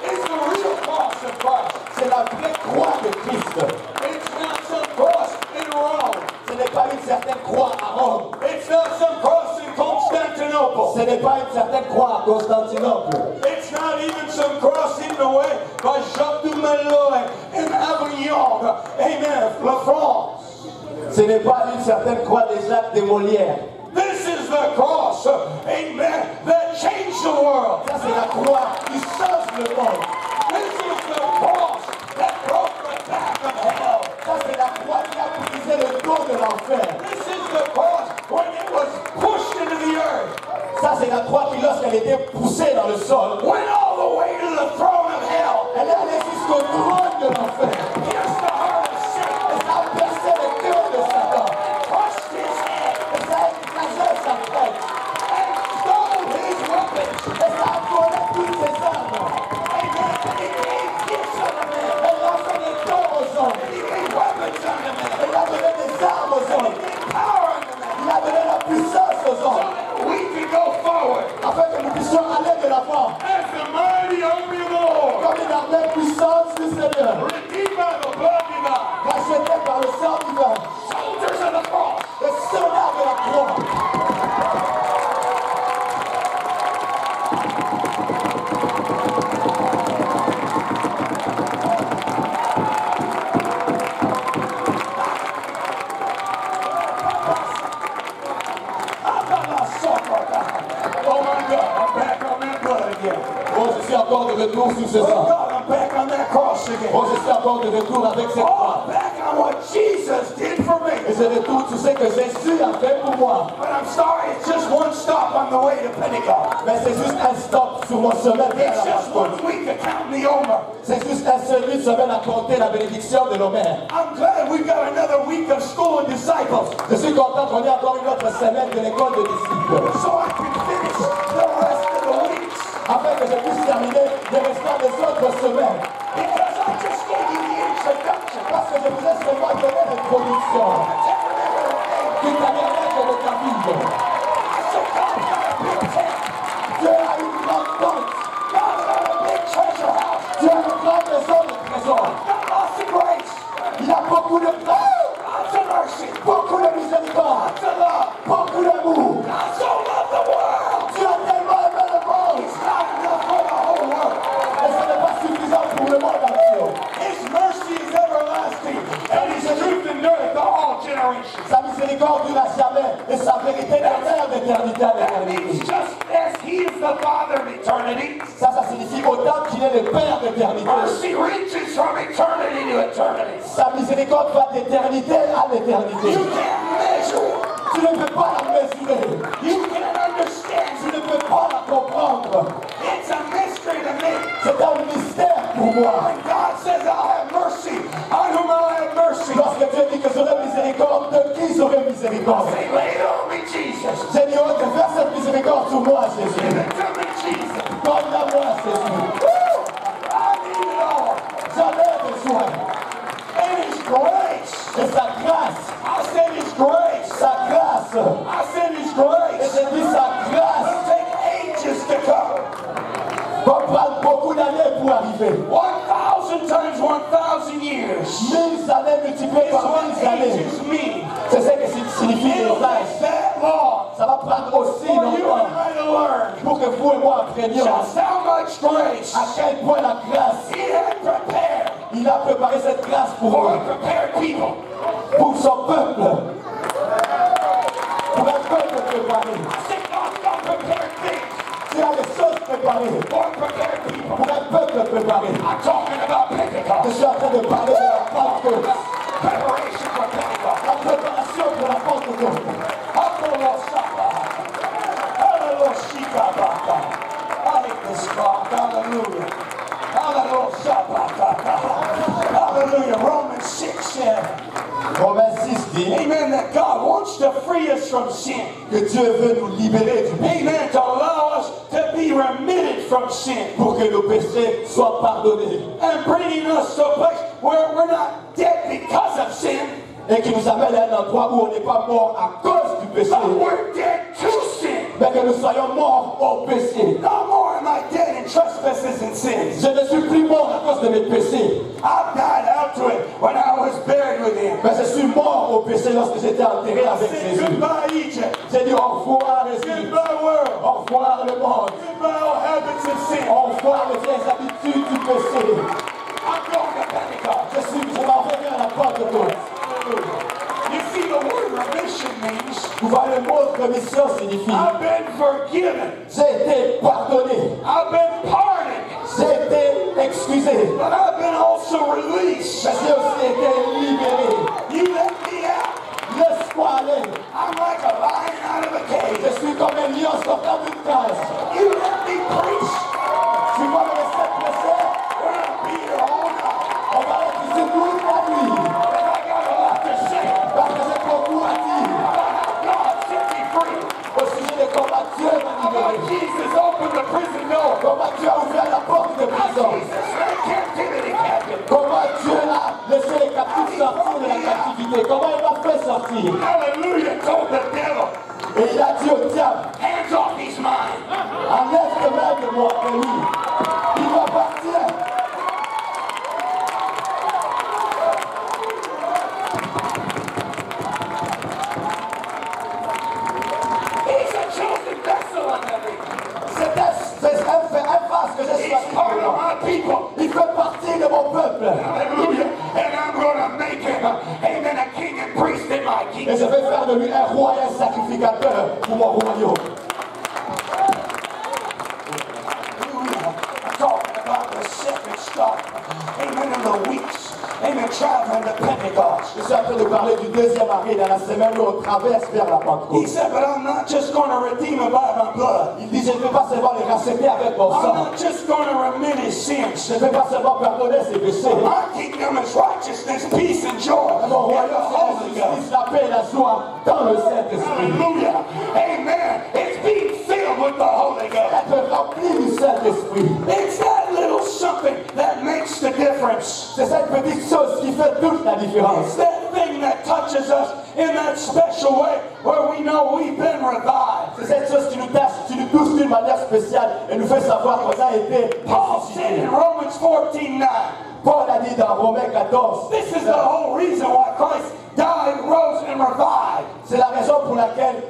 is the real cross of Christ. C'est la vraie croix de Christ. It's not some cross in Rome. Ce n'est pas une certaine croix à Rome. It's not some cross in Constantinople. Ce n'est pas une certaine croix à Constantinople. It's not even some cross in the way by Jacques du Malloy in Avignon. Amen. La France. Ce n'est pas une certaine croix de Jacques de Molière. This is the cross, amen, that changed the world. Ça, c'est la croix qui change le monde. This is the cross that broke the back of hell. Ça, c'est la croix qui a brisé le dos de l'enfer. This is the cross when it was pushed into the earth, Ça, c'est la croix qui, lorsqu'elle était poussée dans le sol, went all the way to the throne of hell. elle est allée jusqu'au trône de l'enfer. Pierced the heart of Satan, Et ça a percé le cœur de Satan. crushed his head, Et ça a écrasé sa tête. and stole his weapons. Et ça a volé toutes ses armes. Amen. And he gave gifts unto men. Elle a fait des dons aux hommes. And he gave weapons unto men. Elle a donné des armes aux And hommes. he gave power unto men. Il a donné la puissance aux So hommes. that we can go forward Afin que nous puissions aller de l'avant. as the mighty army of the Lord. Comme une armée puissante du Seigneur. Redeemed by the blood divine. Racheté par le sang divin. Soldiers of the cross. Les soldats de la croix. Oh my God, I'm back on that blood again. Oh, je suis encore de retour sur ce Oh sang. God, I'm back on that cross again. Oh, je suis encore de retour avec cette croix. Oh, back on what Jesus did for for me. Et c'est de tout ce que Jésus a fait pour moi. But I'm sorry, it's just one stop on the way to Pentecost. Mais c'est juste un stop sur mon chemin vers It's la just one Pentecôte. week of counting the Omer. C'est juste un seul semaine à compter la bénédiction de nos mères. I'm glad we've got another week of school and disciples, Je suis content qu'on ait encore une autre semaine de l'école de disciples. so I can finish the rest of the weeks. Afin que je puisse terminer le restant des autres semaines. Because I just gave you the introduction. Parce que je vous ai seulement donné l'introduction. Qui t'amènerait de le capille. I said, God got a big tent. Dieu a une grande tente. God got a big treasure house. Dieu a une grande maison de trésor. Got lots of grace. Il a beaucoup de grâce, Lots of mercy. beaucoup de miséricorde, Lots of love. beaucoup d'amour. God so loved the world. Dieu a tellement aimé le monde. It's not enough for the whole world. Et ce n'est pas suffisant pour le monde entier. His mercy is everlasting, and his truth endureth to all generations. Sa miséricorde dure à jamais et sa vérité demeure d'éternité à That means l'éternité. just as he is the Father of eternity, Ça signifie autant qu'il est le Père d'éternité. mercy reaches from eternity to eternity. Sa miséricorde va d'éternité à l'éternité. You can't measure it. Tu ne peux pas la mesurer. You can't understand Tu it. ne peux pas la comprendre. It's a mystery to me. C'est un mystère pour moi. When God says, I'll have mercy, on whom I'll have mercy, Lorsque Dieu dit que j'aurai miséricorde, de qui j'aurai miséricorde? say, lay it on me, Jesus. J'ai dit, oh, de faire cette miséricorde sur moi, Give Jésus. it to me, Jesus. Donne-la moi, Jésus. I need it all. J'en ai besoin. And his grace. Et sa grâce, I said his grace. sa grâce, I said his et grace. j'ai dit sa grâce, It'll take ages to come. va prendre beaucoup d'années pour arriver. 1,000 times 1,000 years. 1000 années multipliées It's par what 1000 années. ages mean. C'est ce que signifie les It'll âges. take that long Ça va prendre aussi for you longtemps and I to learn pour que vous et moi apprenions just how much grace à quel point la grâce, he had prepared il a préparé cette grâce pour for a nous, prepared people. pour son peuple, pour un peuple préparé. I said God's got prepared things Tu as les choses préparées for prepared people. pour un peuple préparé. I'm talking about Je Pentecost. suis en train de parler de la Pentecôte, Preparation for Pentecost. la préparation pour la Pentecôte. I hate this God. Hallelujah. Hallelujah. Romans 6 said, Romains 6 dit amen, that God wants to free us from sin. que Dieu veut nous libérer du péché Amen, to allow us to be remitted from sin. pour que nos péchés soient pardonnés And bringing us to a place where we're not dead because of sin, et qui nous amène à un endroit où on n'est pas mort à cause du péché, but we're dead to sin. mais que nous soyons morts au péché. No more am I dead in trespasses and sins. Je ne suis plus mort à cause de mes péchés, I died out to it when I was buried with him. mais je suis mort au péché lorsque j'étais enterré avec Say Jésus. goodbye, Egypt. J'ai dit au revoir Égypte, Goodbye, world. au revoir le monde, Goodbye, all habits of sin. au revoir les vieilles habitudes du péché. I'm going to Pentecost. Je m'en vais vers la Pentecôte. You see, the word remission means Vous voyez, le mot rémission signifie I've been forgiven. j'ai été pardonné, I've been pardoned. j'ai été excusé, But I've been also released. mais j'ai aussi été libéré. You let me out. Laisse-moi aller. I'm like a lion out of a cage. Je suis comme un lion sortant d'une cage. You let me preach. Tu vas me laisser presser. We're going to be here all night. On va être ici toute la nuit. And I got a lot to say Parce que j'ai beaucoup à dire about how God set me free. au sujet de comment Dieu m'a About libéré. Jesus opened the prison door. Comment Dieu a ouvert la porte de prison. Jesus led captivity captive. Comment Dieu a laissé les captifs sortir de la captivité. Comment il m'a fait sortir. Hallelujah. Told the devil, Et il a dit au diable, hands off, he's mine. enlève tes mains de moi, de lui. Il va partir. He's a chosen vessel unto me. C'est un vase que j'ai He's choisi part pour of moi. my people. Il fait partie de mon peuple. Hallelujah. And I'm going to make him, amen, a king and priest in my Et kingdom. je vais faire de lui un roi et un sacrificateur pour mon royaume. Hallelujah. I'm talking about the second stop. Amen. In the weeks. Amen. walking and traveling to Pentecost. Je suis en train de parler du deuxième arrêt dans la semaine où on traverse vers la He Pentecôte. said, but I'm not just going to redeem him by my blood. Il dit, je ne peux pas seulement les racheter avec mon I'm sang. not just going to remit his sins. Je ne peux pas seulement pardonner ses péchés. My kingdom is righteousness, peace, and joy in the Mon royaume, Holy c'est la Ghost. justice, la paix et la joie dans le Saint-Esprit. Hallelujah. Amen. It's being filled with the Holy Ghost. Être rempli du Saint-Esprit. It's that little something that makes the difference. C'est cette petite chose qui fait toute la différence. It's that thing that touches us in that special way where we know we've been revived. C'est cette chose qui nous touche d'une manière spéciale et nous fait savoir qu'on a été Paul said in Romans 14:9. Paul a dit dans Romains 14. This is the whole reason why Christ died, rose, and revived. C'est la raison pour laquelle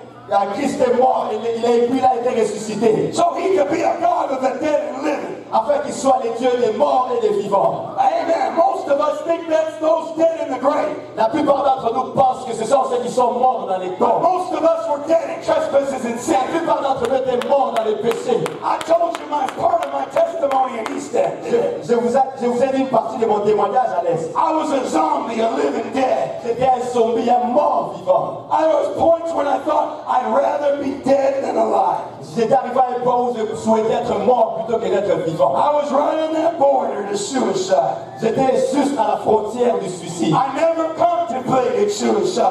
Christ est mort et il a été ressuscité. So he could be a God of the dead and living. Afin qu'il soit les dieux des morts et des vivants. Amen. Most of us think that's those dead in the grave. La plupart d'entre nous pensent que ce sont ceux qui sont morts dans les tombes. Most of us were dead in trespasses and La sin. plupart d'entre nous étaient morts dans les péchés. I told you my part of my testimony in East End. Je vous ai dit une partie de mon témoignage à l'Est. I was a zombie, a living dead. C'était un zombie, un mort vivant. I was points when I thought I'd rather be dead than alive. J'étais arrivé à un point où je souhaitais être mort plutôt que d'être vivant. I was right on that border to suicide. J'étais juste à la frontière du suicide. I never contemplated suicide.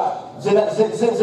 Je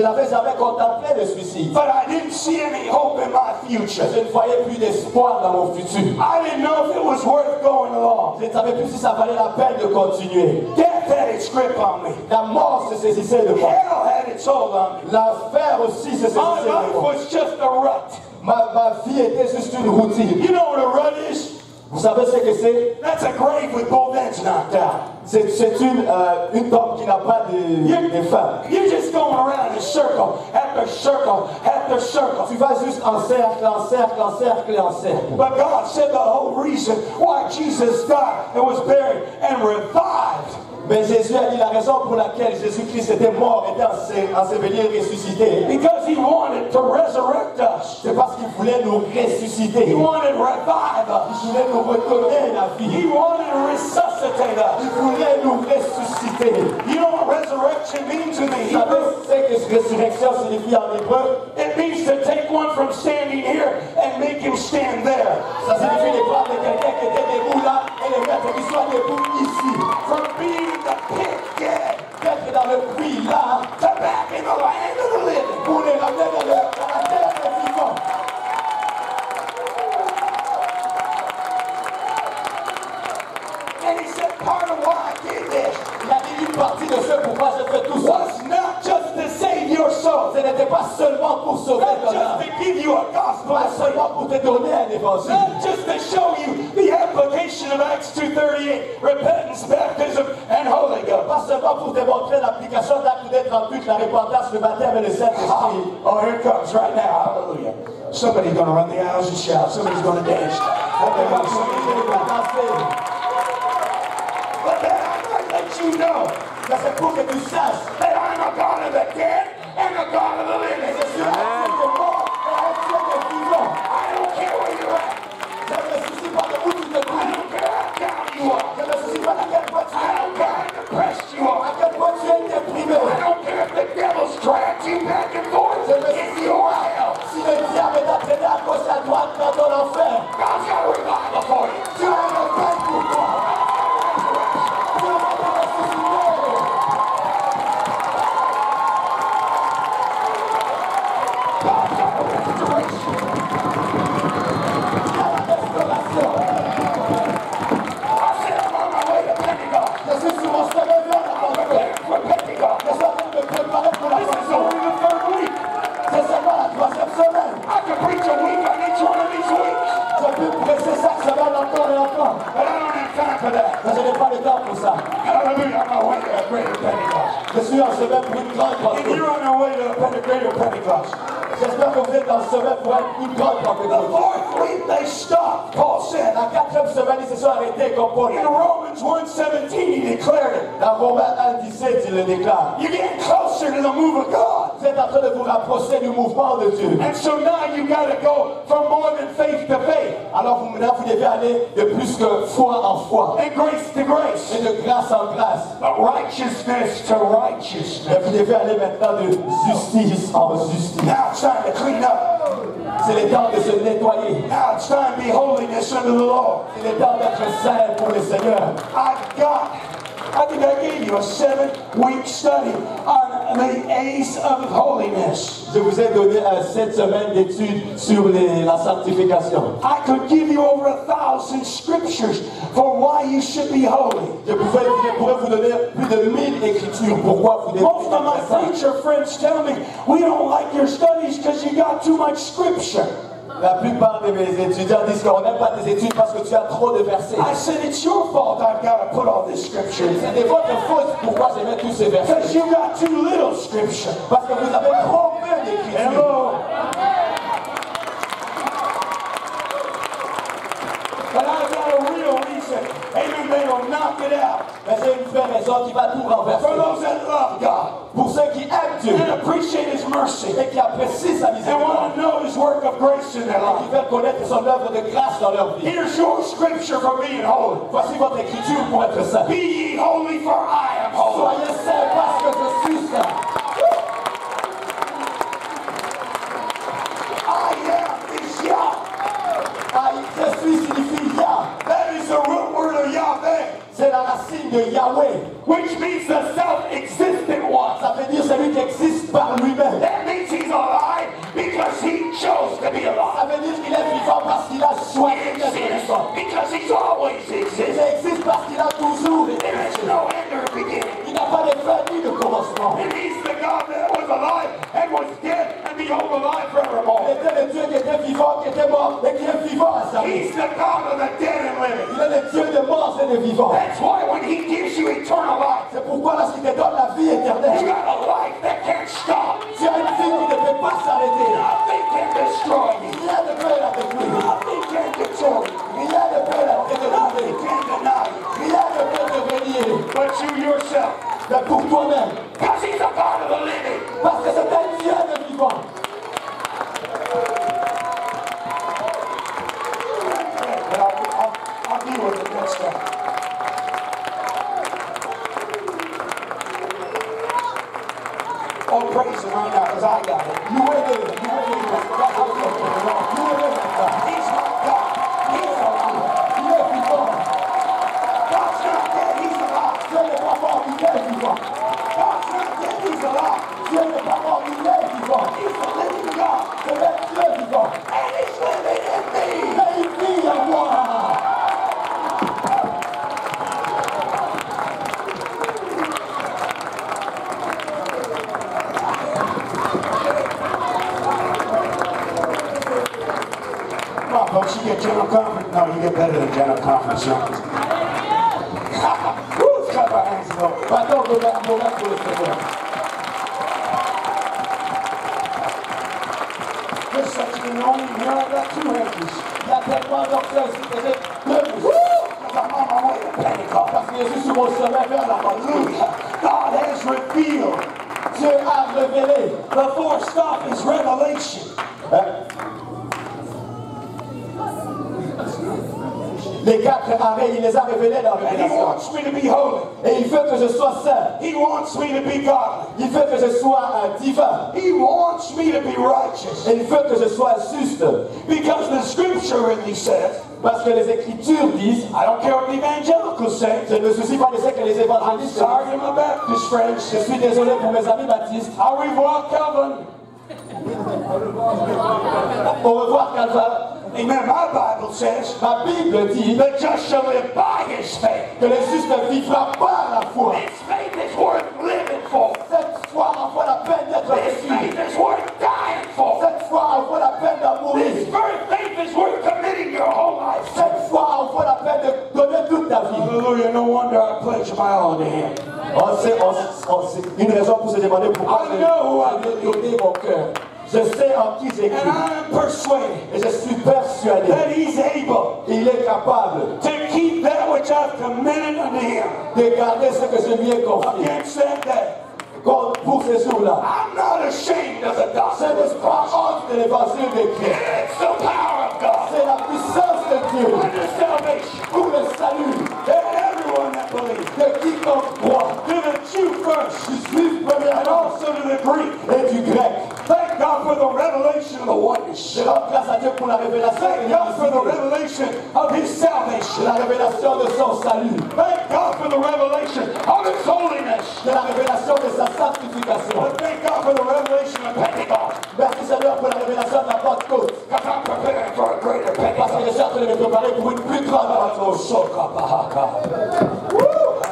n'avais jamais contemplé le suicide. But I didn't see any hope in my future. Je ne voyais plus d'espoir dans mon futur. I didn't know if it was worth going along. Je ne savais plus si ça valait la peine de continuer. Death had its grip on me. La mort se saisissait de moi. Hell had its hold on me. L'enfer aussi se My saisissait de life moi. was just a rut. Ma vie était juste une routine. You know what a rut is? Vous savez ce que c'est? That's a grave with both ends knocked out. C'est une tombe qui n'a pas de fin. You're just going around in circle after circle after circle. Tu vas juste en cercle, en cercle, en cercle, en cercle. But God said the whole reason why Jesus died and was buried and revived. Mais Jésus a dit la raison pour laquelle Jésus-Christ était mort, était enseveli et ressuscité. Because he wanted to resurrect us. C'est parce qu'il voulait nous ressusciter. He wanted to revive Il us. voulait nous redonner la He vie. wanted to resuscitate Il us. voulait nous ressusciter. You know what resurrection means in the Vous savez Hebrew? ce que résurrection signifie en hébreu? It means to take one from standing here and make him stand there. Ça signifie de prendre quelqu'un qui était debout là et le mettre qui soit debout ici. From being in the pit dead D'être dans le puits là to back in the land of the living. pour les ramener dans la terre des vivants. And he said part of why I did this Il a dit une partie de ce pourquoi je fais tout ça. was not just to save your soul, Ce n'était pas seulement pour sauver not ton just âme, to give you a gospel, pas seulement pour te donner un évangile, not just to show you the application of Acts 2:38, repentance, baptism, and Holy Ghost. pas seulement pour te montrer l'application d'acte des 38, la repentance, le baptême et le Saint-Esprit. Oh, here it comes right now. Hallelujah. Somebody's going to run the aisles and shout. Somebody's going to dance. But that I might let you know Ça c'est pour que tu saches that I'm a God of the dead and a God of the living. que je suis un Dieu de mort et un Dieu de vivant. I don't care where you're at. Je ne me soucie pas de où tu te I trouves. don't care how down you are. Je ne me soucie pas de quel point tu I don't es. care how depressed you À are. quel point tu es déprimé. I don't care if the devil's dragged you back and forth in your hell. Si le diable est entraîné à gauche à droite dans ton enfer, God's got a revival for you. tu as un pain pour toi. Tu vas te ressusciter. God's got a restoration. Il y a la restauration. I said I'm on my way to Pentecost. Je suis sur mon chemin vers la Pentecôte. Preparing for Pentecost. Je suis en train de me préparer pour la This is Pentecôte. only the third week. C'est seulement la troisième semaine. I could preach a week on each one of these weeks. Je peux prêcher chaque semaine encore et encore. But I don't have time for that. Mais je n'ai pas le temps pour ça. Hallelujah. I'm on my way to a greater Pentecost. Je suis en chemin pour une grande And Pentecôte. you're on your way to a greater Pentecost. J'espère que vous êtes en chemin pour une grande The Pentecôte. fourth week they stopped, Paul said. La quatrième semaine, ils se sont arrêtés comme Paul. In Romans 1:17 he declared it. Dans Romains 1, 17, il le déclare. You're getting closer to the move of God. Vous êtes êtes en train de vous rapprocher du mouvement de Dieu. And so now you got to go from more than faith to faith. Alors maintenant, vous devez aller de plus que foi en foi. And grace to grace. Et de grâce en grâce. But righteousness to righteousness. Et vous devez aller maintenant de justice en justice. Now it's time to clean up. C'est le temps de se nettoyer. Now it's time to be holiness unto the Lord. C'est le temps d'être saint pour le Seigneur. I think I gave you a 7-week study on the A's of holiness. Je vous ai donné 7 semaines d'études sur la sanctification. I could give you over 1,000 scriptures for why you should be holy. Je pourrais vous donner plus de 1000 écritures pourquoi vous devez Most of my être saint. preacher friends tell me, we don't like your studies because you got too much scripture. La plupart de mes étudiants disent qu'on n'aime pas tes études parce que tu as trop de versets. I said, it's your fault I've got to put all this scripture in. C'est de votre faute pourquoi je mets tous ces versets. Because you got too little scripture. Parce que vous avez trop peu d'écritures. Hello. But I've got a real reason. Amen. They will knock it out. Mais j'ai une vraie raison qui va tout renverser. For those that love God Pour ceux qui aiment Dieu and appreciate His mercy et qui apprécient sa and miséricorde want to know His work of grace in their et qui life. veulent connaître son œuvre de grâce dans leur vie. Here's your scripture for being holy. Voici votre écriture pour être saint. Be ye holy, for I am holy. Soyez saints parce que je suis saint. I am is Yah. Je suis signifie Yah. That is the root word of Yahweh, C'est la racine de Yahweh. which means the self-existent one. Ça veut dire celui qui existe par lui-même. That means He's alive because He chose to be Ça alive. veut dire qu'il est vivant parce qu'il a He choisi d'être exists vivant. because He's always Il existed. existe parce qu'il a toujours été. There is no end or beginning. Il n'a pas de fin ni de commencement. And He's the God that was alive and was dead and behold alive Il forevermore. était le Dieu qui était vivant, qui était mort et qui est vivant à sa vie. He's the God of the dead and living. Il est le Dieu de morts et de vivants. That's why when He gives you eternal life, C'est pourquoi lorsqu'il te donne la vie you éternelle, got a life that can't stop. tu as une vie qui ne peut pas s'arrêter. Nothing can destroy you. Rien ne peut la détruire. Nothing can deter you. Rien ne peut la détruire. Nothing can deny you. Rien ne peut te renier. But you yourself. Mais pour toi-même, Because He's a God of the living. parce que c'est un Dieu de vivant. But I'll deal with it next time. Oh, praise Him right now, because I got it. Louez-le, louez-le. He's my God. He's alive. Il est vivant. God's not dead. He's alive. Dieu n'est pas mort, il est vivant. God's not dead. He's alive. Dieu n'est pas mort, il est vivant. He's the living God. C'est le Dieu vivant. And He's living in me. Et il vit en moi. Come on, folks, you get general conference. No, you get better than general conference. Woo, let's clap our hands, Lord. Maintenant, on va pour le Seigneur. There's such an anointing here. I got 2 hands. Il y a tellement d'orgueil ici que j'ai deux Woo! bouches. Because I'm on my way to Pentecost. Parce que je suis sur mon chemin vers la Pentecôte. Hallelujah. God has revealed. Dieu a révélé. The 4th stop is revelation. Les 4 arrêts, il les a révélés dans And He Révélation. wants me to be holy. Et il veut que je sois saint. He wants me to be godly. Il veut que je sois divin. He wants me to be righteous. Et il veut que je sois juste. Because the scripture really says, Parce que les Écritures disent, I don't care what the evangelicals say. je ne me soucie pas de ce que les I'm évangélistes sorry disent. to my Baptist friends. Je suis désolé pour mes amis baptistes. Au revoir, Calvin. Au revoir, Calvin. Amen. My Bible says, Ma Bible dit the just shall live by his faith. que le juste vivra par la foi. His faith is worth living for. Cette foi en vaut la peine d'être His reçue. faith is worth dying for. Cette foi en vaut la peine d'en mourir. This very faith is worth committing your whole life. Cette foi en vaut la peine de donner toute ta vie. Hallelujah. No wonder I pledge my all to him. Une raison pour se demander pourquoi I know I j'ai donné mon cœur. Je sais en qui j'ai And cru. I am persuaded Et je suis persuadé that he's able qu'il est capable to keep that which I've committed unto him de garder ce que je lui ai confié. against that day. pour ces jours-là. I'm not ashamed of the Je gospel. ne suis pas honte de l'évangile de Christ. It's the power of God C'est la puissance de Dieu unto salvation pour le salut to everyone that believes. de quiconque croit, To the Jew first, du juif and premièrement also to the Greek. et du grec. Thank God for the revelation of the oneness. Je rends grâce à Dieu pour la révélation Thank God for the de revelation of His salvation. la révélation de son salut, Thank God for the revelation of His holiness. de la révélation de sa sanctification. But thank God for the revelation of Pentecost. Merci Seigneur pour la révélation de la Pentecôte. Because I'm preparing for a greater Parce Pentecost. que je suis en train de me préparer pour une plus grande Pentecôte.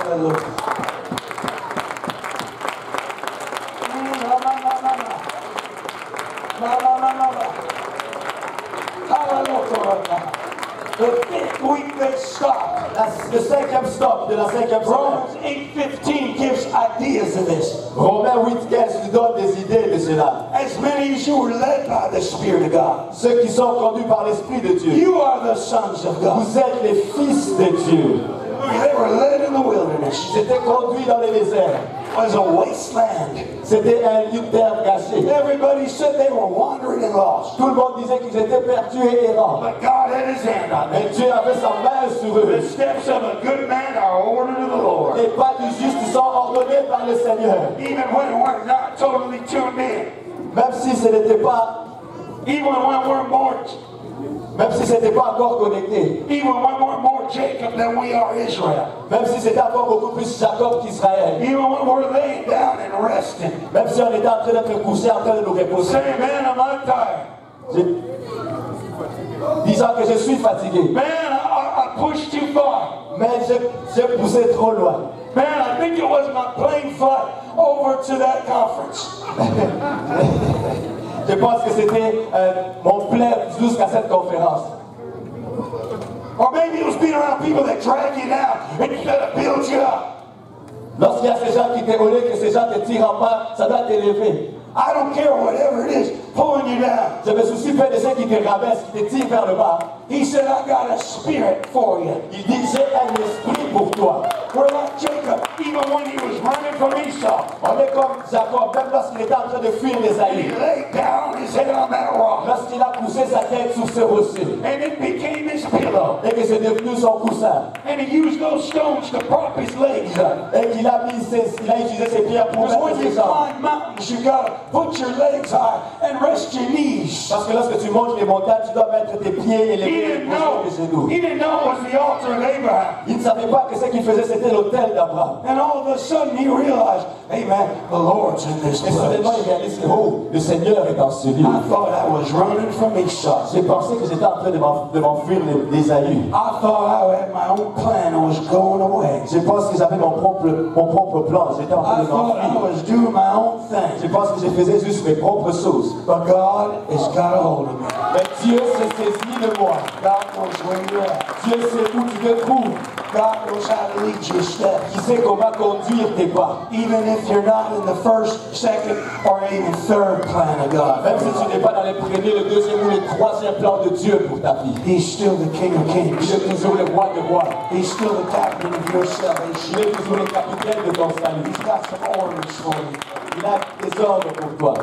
Hallelujah. Hallelujah. The fifth week they stopped. Le cinquième stop de la cinquième semaine. Romans 8:15 gives ideas of this. Romains 8:15 nous donne des idées de cela. As many as you were led by the Spirit of God, Ceux qui sont conduits par l'Esprit de Dieu. you are the sons of God. Vous êtes les fils de Dieu. They were led in the wilderness. Ils étaient conduits dans le désert. It was a wasteland. C'était une terre gâchée. Everybody said they were wandering and lost. Tout le monde disait qu'ils étaient perdus et errants. But God had His hand on them. Mais Dieu avait sa main sur eux. The steps of a good man are ordered of the Lord. Les pas du juste sont ordonnés par le Seigneur. Even when we're not totally tuned in. Même si ce n'était pas, Even when we're more, même si ce n'était pas encore connecté. even when we're more Jacob than we are Israel. Même si c'était encore beaucoup plus Jacob qu'Israël. Even when we're laying down and resting. Même si on était en train d'être couché, en train de nous reposer. Say, man, am I tired? Disant que je suis fatigué. Man, I pushed too far. Mais j'ai poussé trop loin. Man, I think it was my plane flight over to that conference. Je pense que c'était mon plein jusqu'à cette conférence. Or maybe it was being around people that drag you down instead of build you up. Lorsqu'il y a ces gens qui au lieu que ces gens te tirent en bas, ça doit t'élever. I don't care whatever it is pulling you down. Je me soucie peu de ceux qui te rabaissent, qui te tirent vers le bas. He said, I got a spirit for you. Il dit, j'ai un esprit pour toi. We're like Jacob, even when he was running from Esau. On est comme Jacob, même lorsqu'il était en train de fuir les He alliés. laid down his head on that rock. Lorsqu'il a poussé sa tête sur ce rocher. And it became his pillow. Et que c'est devenu son coussin. And he used those stones to prop his legs up. Et qu'il a utilisé ses pieds pour Because mettre when you ses jambes. climb mountains, you gotta put your legs high and rest your knees. Parce que lorsque tu montes les montagnes, tu dois mettre tes pieds et les He pieds didn't tes genoux. know it was the altar of Abraham. Il ne savait pas que ce qu'il faisait, c'était l'autel d'Abraham. And all of a sudden he realized, hey man, the Lord's in this Et soudainement, place. il réalise que oh, le Seigneur est dans ce lieu. I thought I was running from Esau. J'ai pensé que j'étais en train de m'enfuir les aïeux. I thought I had my own plan and was going away. Je pense que j'avais mon propre plan. J'étais en train I de thought I m'enfuir. was doing my own Je thing. pense que je faisais juste mes propres choses. But God has got a hold of me. Mais Dieu s'est saisi de moi. God knows where you're at. Dieu sait où tu te trouves. God knows how to lead your steps. Il sait comment conduire tes pas. Even if you're not in the first, second, or even third plan of God. Même si tu n'es pas dans les premiers, le deuxième ou le troisième plan de Dieu pour ta vie. He's still the King of Il Kings. est toujours le roi de rois. He's still the captain of your Il salvation. est toujours le capitaine de ton salut. He's got some orders for you. Il a des ordres pour toi.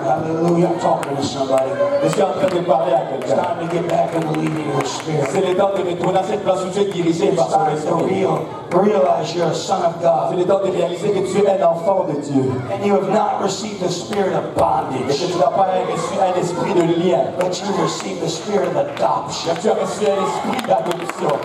Hallelujah. I'm talking to somebody. Je suis en train de parler à It's quelqu'un. time to get back in the leading of the Spirit. C'est le temps de retourner à cette place où tu es dirigé It's par son time to esprit. realize you're a son of C'est God. le temps de réaliser que tu es un enfant de Dieu. And you have not received the spirit of Et que bondage, tu n'as pas reçu un esprit de lien. but you received the spirit of adoption. Mais tu as reçu un esprit d'adoption.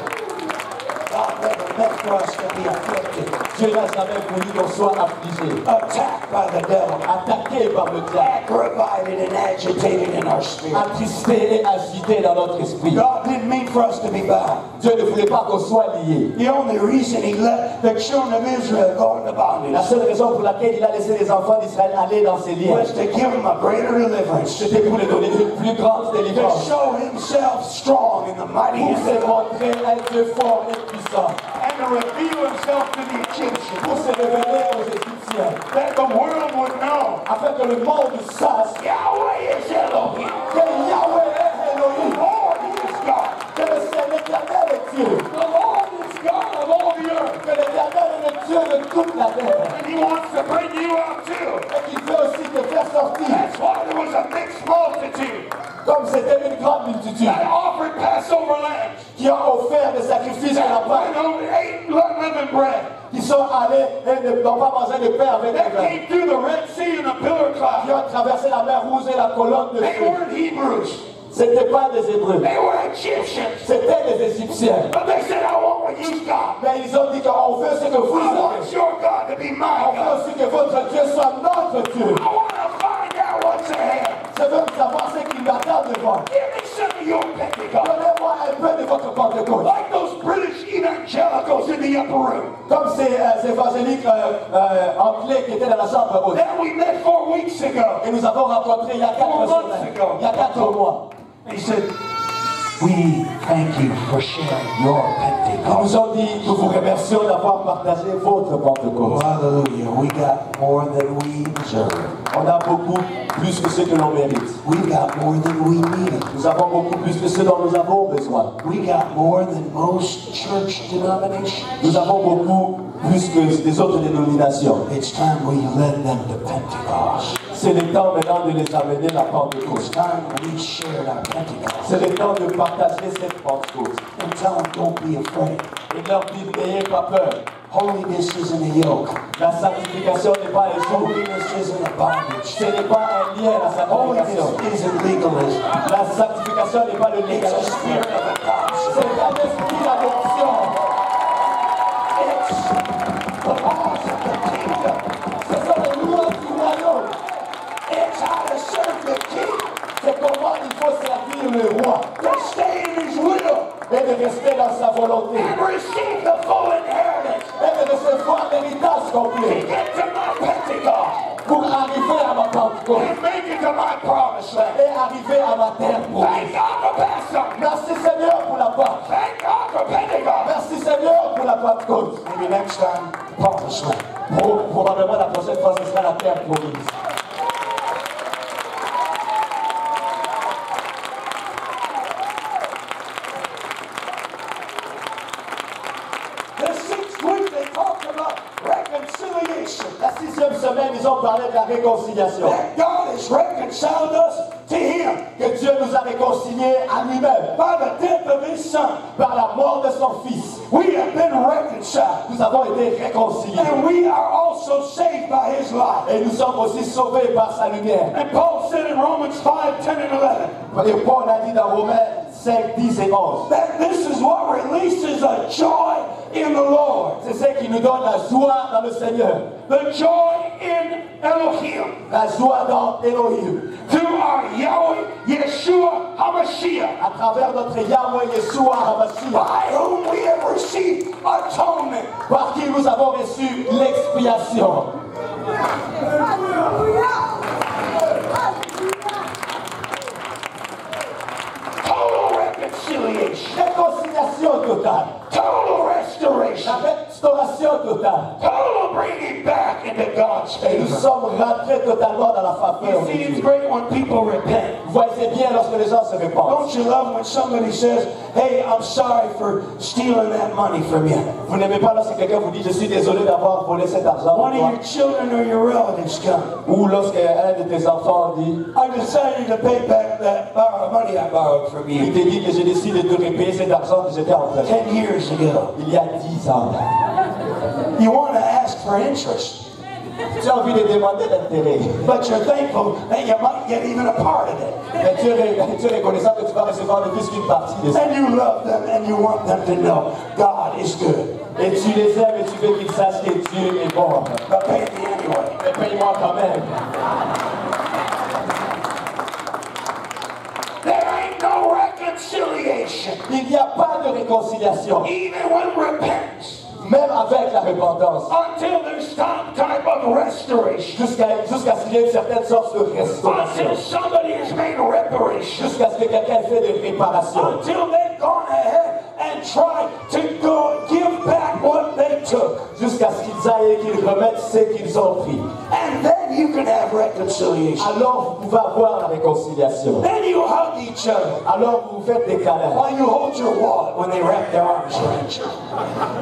God never meant for us to be afflicted, Dieu n'a jamais voulu qu'on soit affligé, attacked by the devil, attaqué par le diable, aggravated and agitated in our spirit. attristé et agité dans notre esprit. God didn't mean for us to be bound. Dieu ne voulait pas qu'on soit lié. The only reason He let the children of Israel go into La bondage seule raison pour laquelle il a laissé les enfants d'Israël aller dans ces liens, was to give them a greater deliverance, c'était pour leur donner une plus grande to délivrance, show Himself strong in the mighty pour hand se of God, montrer un Dieu fort et puissant, and to reveal Himself to the Egyptians, pour se révéler aux Égyptiens, that the world would know afin que le monde sache Yahweh is Elohim. que Yahweh est Elohim, The Lord is God. que le Seigneur l'Éternel est Dieu, The Lord is God of all the earth. que l'Éternel est le Dieu de toute la terre. And he wants to bring you out too. Et qu'il veut aussi te faire sortir. That's why there was a mixed multitude Comme c'était une grande multitude that offered Passover lambs. qui ont offert des sacrifices à la That Pâque, went over ate unleavened bread. qui sont allés et n'ont pas mangé de pain avec That les vins, came through the Red Sea in a pillar qui cloud. ont traversé la mer Rouge et la colonne de They feu. weren't Hebrews. C'était pas des Hébreux, They were Egyptians. c'était des Égyptiens. But they said, I want what you've got. Mais ils ont dit qu'on veut ce que vous I want avez. your God to be my On veut God. aussi que votre Dieu soit notre Dieu. I want to find out what's ahead. Je veux savoir ce qui m'attend devant. Give me some of your Pentecost. Donnez-moi un peu de votre Pentecôte. Like those British evangelicals in the upper room Comme ces évangéliques anglais qui étaient dans la chambre haute. that we met 4 weeks ago. Et nous avons rencontré il y a 4 semaines, il y a 4 mois. He said, we thank you for sharing your Ils Pentecost. nous ont dit, nous vous remercions d'avoir partagé votre Oh, Pentecôte. hallelujah. We got more than we deserve. On a beaucoup plus que ce que l'on mérite. We got more than we needed. Nous avons beaucoup plus que ce dont nous avons besoin. We got more than most church denominations. Nous avons beaucoup plus que les autres dénominations. It's time we led them to Pentecost. C'est le temps maintenant de les amener à la It's Pentecôte. time we shared our Pentecost. C'est le temps de partager cette Pentecôte. And tell them, don't be afraid. Et leur dire, n'ayez pas peur. Holiness isn't a yoke. La sanctification n'est pas un joug. Holiness isn't a bondage. Ce n'est pas un lien, la sanctification. Holiness isn't legalism. La sanctification n'est pas le It's a légalisme. spirit of adoption. C'est un esprit d'adoption. It's the laws of the kingdom. Ce sont les lois du royaume. It's how to serve the king. C'est comment il faut servir le roi To stay in his will et de rester dans sa volonté and receive the full inheritance. et de recevoir l'héritage complet Get to my Pentecost pour arriver à ma Pentecôte and make it to my promised land. et arriver à ma terre Thank promise. God for Passover. Merci Seigneur pour la Pâque. Thank God for Pentecost. Merci Seigneur pour la Pentecôte. Maybe next time, promised land. Probablement la prochaine fois ce sera la terre promise. The 6th week they talked about reconciliation. La 6e semaine, ils ont parlé de la réconciliation. That God has reconciled us to Him Que Dieu nous a réconciliés à lui-même by the death of His Son. par la mort de son Fils. We have been reconciled. Nous avons été réconciliés. And we are also saved by His life. Et nous sommes aussi sauvés par sa lumière. And Paul said in Romans 5, 10 and 11, Et Paul a dit dans Romains 5, 10 et 11. that this is what releases a joy in the Lord. C'est ce qui nous donne la joie dans le Seigneur. The joy in Elohim. La joie dans Elohim. Through our Yahweh, Yeshua HaMashiach, À travers notre Yahweh Yeshua HaMashiach. by whom we have received atonement. Par qui nous avons reçu l'expiation. Total reconciliation. Réconciliation totale. Total restoration. La restauration totale. Total bringing back into God's Et nous favor. sommes rentrés totalement dans la faveur You de see, it's Dieu. great when people repent. Vous voyez bien lorsque les gens se répandent. Don't you love when somebody says, hey, I'm sorry for stealing that money from you? Vous n'aimez pas lorsque quelqu'un vous dit je suis désolé d'avoir volé cet argent. One of your children or your relatives come. Ou lorsque un de tes enfants dit I decided to pay back that money I borrowed from il you te dit que je décide de te repayer cet argent que j'étais emprunté 10 years ago. il y a 10 ans. You want to ask for interest, Tu as envie de demander l'intérêt. but you're thankful that you might get even a part of it. Mais tu es reconnaissant que tu vas recevoir ne plus qu'une partie de ça. And you love them and you want them to know God is good. Et tu les aimes et tu veux qu'ils sachent que Dieu est bon. But pay me anyway. Mais paye-moi quand même. There ain't no reconciliation, Il n'y a pas de réconciliation, even with repentance, même avec la repentance, until there's some type of restoration, jusqu'à ce qu'il y ait une certaine sorte de restauration, until somebody has made reparation, jusqu'à ce que quelqu'un fait de réparation, until they've gone ahead and tried to go give back what they took. jusqu'à ce qu'ils aillent et qu'ils remettent ce qu'ils ont pris. And then you can have reconciliation. alors vous pouvez avoir la réconciliation. Then you hug each other. Alors vous faites des câlins. While you hold your wallet when they wrap their arms around you.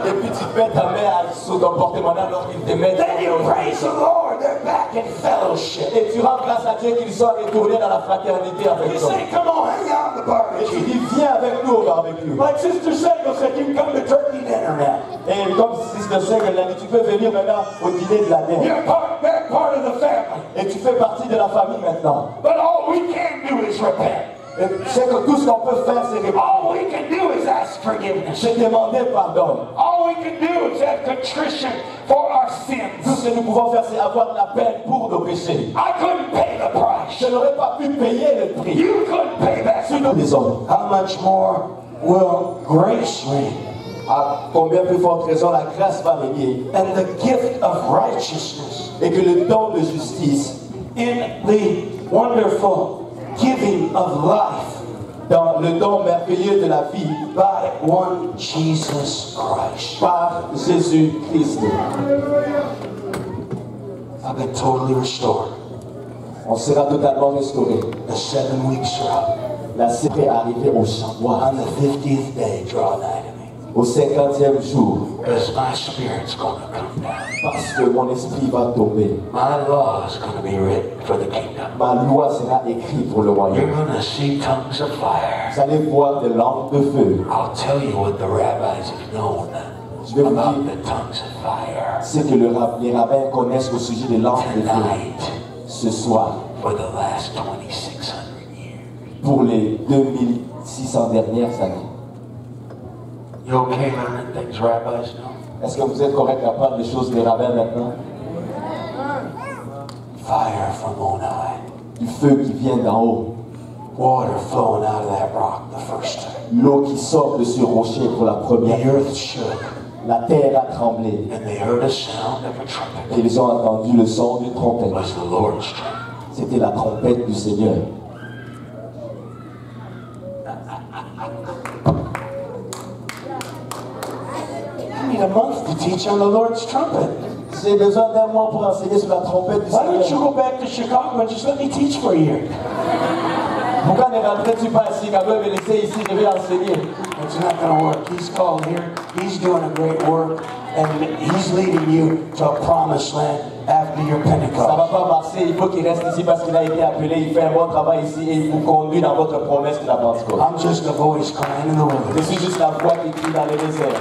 Et puis tu mets ta main sur ton porte-monnaie alors qu'ils te mettent. Then you praise the Lord. They're back in fellowship. Et tu rends grâce à Dieu qu'ils sont retournés dans la fraternité avec You toi. say, come on, hang out on the Et tu barbecue. dis, viens avec nous au barbecue. Like Sister Samuel said, you can come to turkey dinner now. Et comme Sister Seng l'a dit, tu peux venir maintenant au dîner de la terre. You're part of the family. Et tu fais partie de la famille maintenant. But all we can do is repent. Et tu sais que tout ce qu'on peut faire, c'est All we can do is ask forgiveness. c'est demander pardon. All we can do is have contrition for our Tout sins. ce que nous pouvons faire, c'est avoir de la peine pour nos péchés. I couldn't pay the price. Je n'aurais pas pu payer le prix. You couldn't pay that. Sur nos maisons. How much more will grace reign? À combien plus forte raison la grâce va régner. And the gift of righteousness Et que le don de justice, in the wonderful giving of life dans le don merveilleux de la vie, by one Jesus Christ. par Jésus-Christ. I've been totally restored. On sera totalement restauré. The 7 weeks are up. La série est arrivée au chambois. On the 50th day, draw nigh to me. Au 50e jour, Because my spirit's going to come down. parce que mon esprit va tomber. My law is going to be written for the kingdom. Ma loi sera écrite pour le You're royaume. going to see tongues of fire. Vous allez voir des lampes de feu. I'll tell you what the rabbis have known Je vais vous about dire the tongues of fire ce que les rabbins connaissent au sujet des lampes de feu tonight ce soir, for the last 2,600 years. pour les 2600 dernières années. You okay learning things rabbis know? Est-ce que vous êtes correct à prendre les choses des rabbins maintenant? Fire from on high. Du feu qui vient d'en haut. Water flowing out of that rock the first time. L'eau qui sort de ce rocher pour la première The fois. earth shook, La terre a tremblé. and they heard a sound of a trumpet. Et ils ont entendu le son d'une It trompette. was the Lord's trumpet. C'était la trompette du Seigneur. I need a month to teach on the Lord's trumpet. J'ai besoin d'un mois pour enseigner sur la trompette du Why don't you Seigneur. go back to Chicago and just let me teach for a year? Pourquoi ne rentrais-tu pas à Chicago et me laisser ici? Je vais enseigner. It's not going to work. He's called here. He's doing a great work, and he's leading you to a promised land after your Ça ne Pentecost. va pas marcher. Il faut qu'il reste ici parce qu'il a été appelé. Il fait un bon travail ici et il vous conduit dans votre promesse de la Pentecôte. I'm just a voice crying in the Je wilderness. suis juste la voix qui crie dans le désert.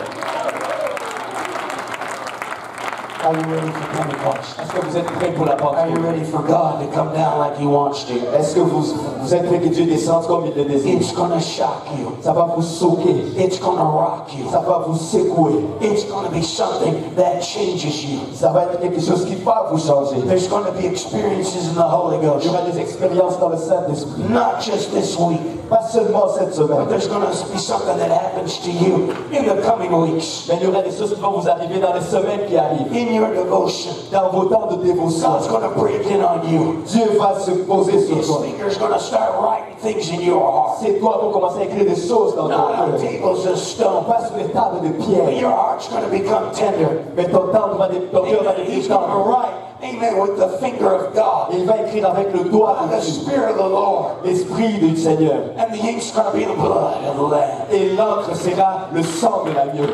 Are you ready for Pentecost? Est-ce que vous êtes prêts pour la Are you Pentecôte? ready for God to come down like He wants to? Est-ce que vous êtes prêts que Dieu descende comme il le désire? It's going to shock you. Ça va vous sauter. It's going to rock you. Ça va vous secouer. It's going to be something that changes you. Ça va être quelque chose qui va vous changer. There's going to be experiences in the Holy Il y Ghost. aura des expériences dans le Saint-Esprit. Not just this week, Pas seulement cette but semaine. there's going to be something that happens to you in the coming weeks. Mais il y aura des choses qui vont vous arriver dans les semaines qui arrivent. In your devotion, Dans vos temps de dévotion, God's going to break in on you. Dieu va se poser sur His toi. finger's going to start writing things in your heart. C'est toi qui vas commencer à écrire des choses dans ton Not on cœur. tables of stone, Pas sur les tables de but pierre. your heart's going to become tender. Mais ton cœur va Amen. He's devenir going to tendre. write, amen, with the finger of God, Il va écrire avec le doigt the de Dieu. Spirit of the Lord. L'Esprit du Seigneur. And the ink's going to be the blood of the Lamb. Et l'encre sera le sang de l'agneau.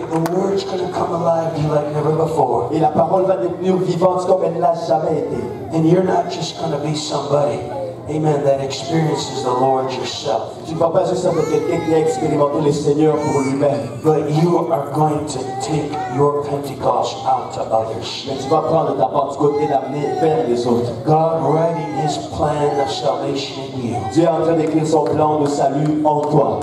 The word's going to come alive to you like never before. Et la parole va devenir vivante comme elle n'a jamais été. And you're not just going to be somebody, amen, that experiences the Lord yourself. Tu ne vas pas juste être quelqu'un qui a expérimenté le Seigneur pour lui-même. But you are going to take your Pentecost out to others. Mais tu vas prendre ta Pentecôte et l'amener vers les autres. God writing His plan of salvation in you. Dieu est en train d'écrire son plan de salut en toi.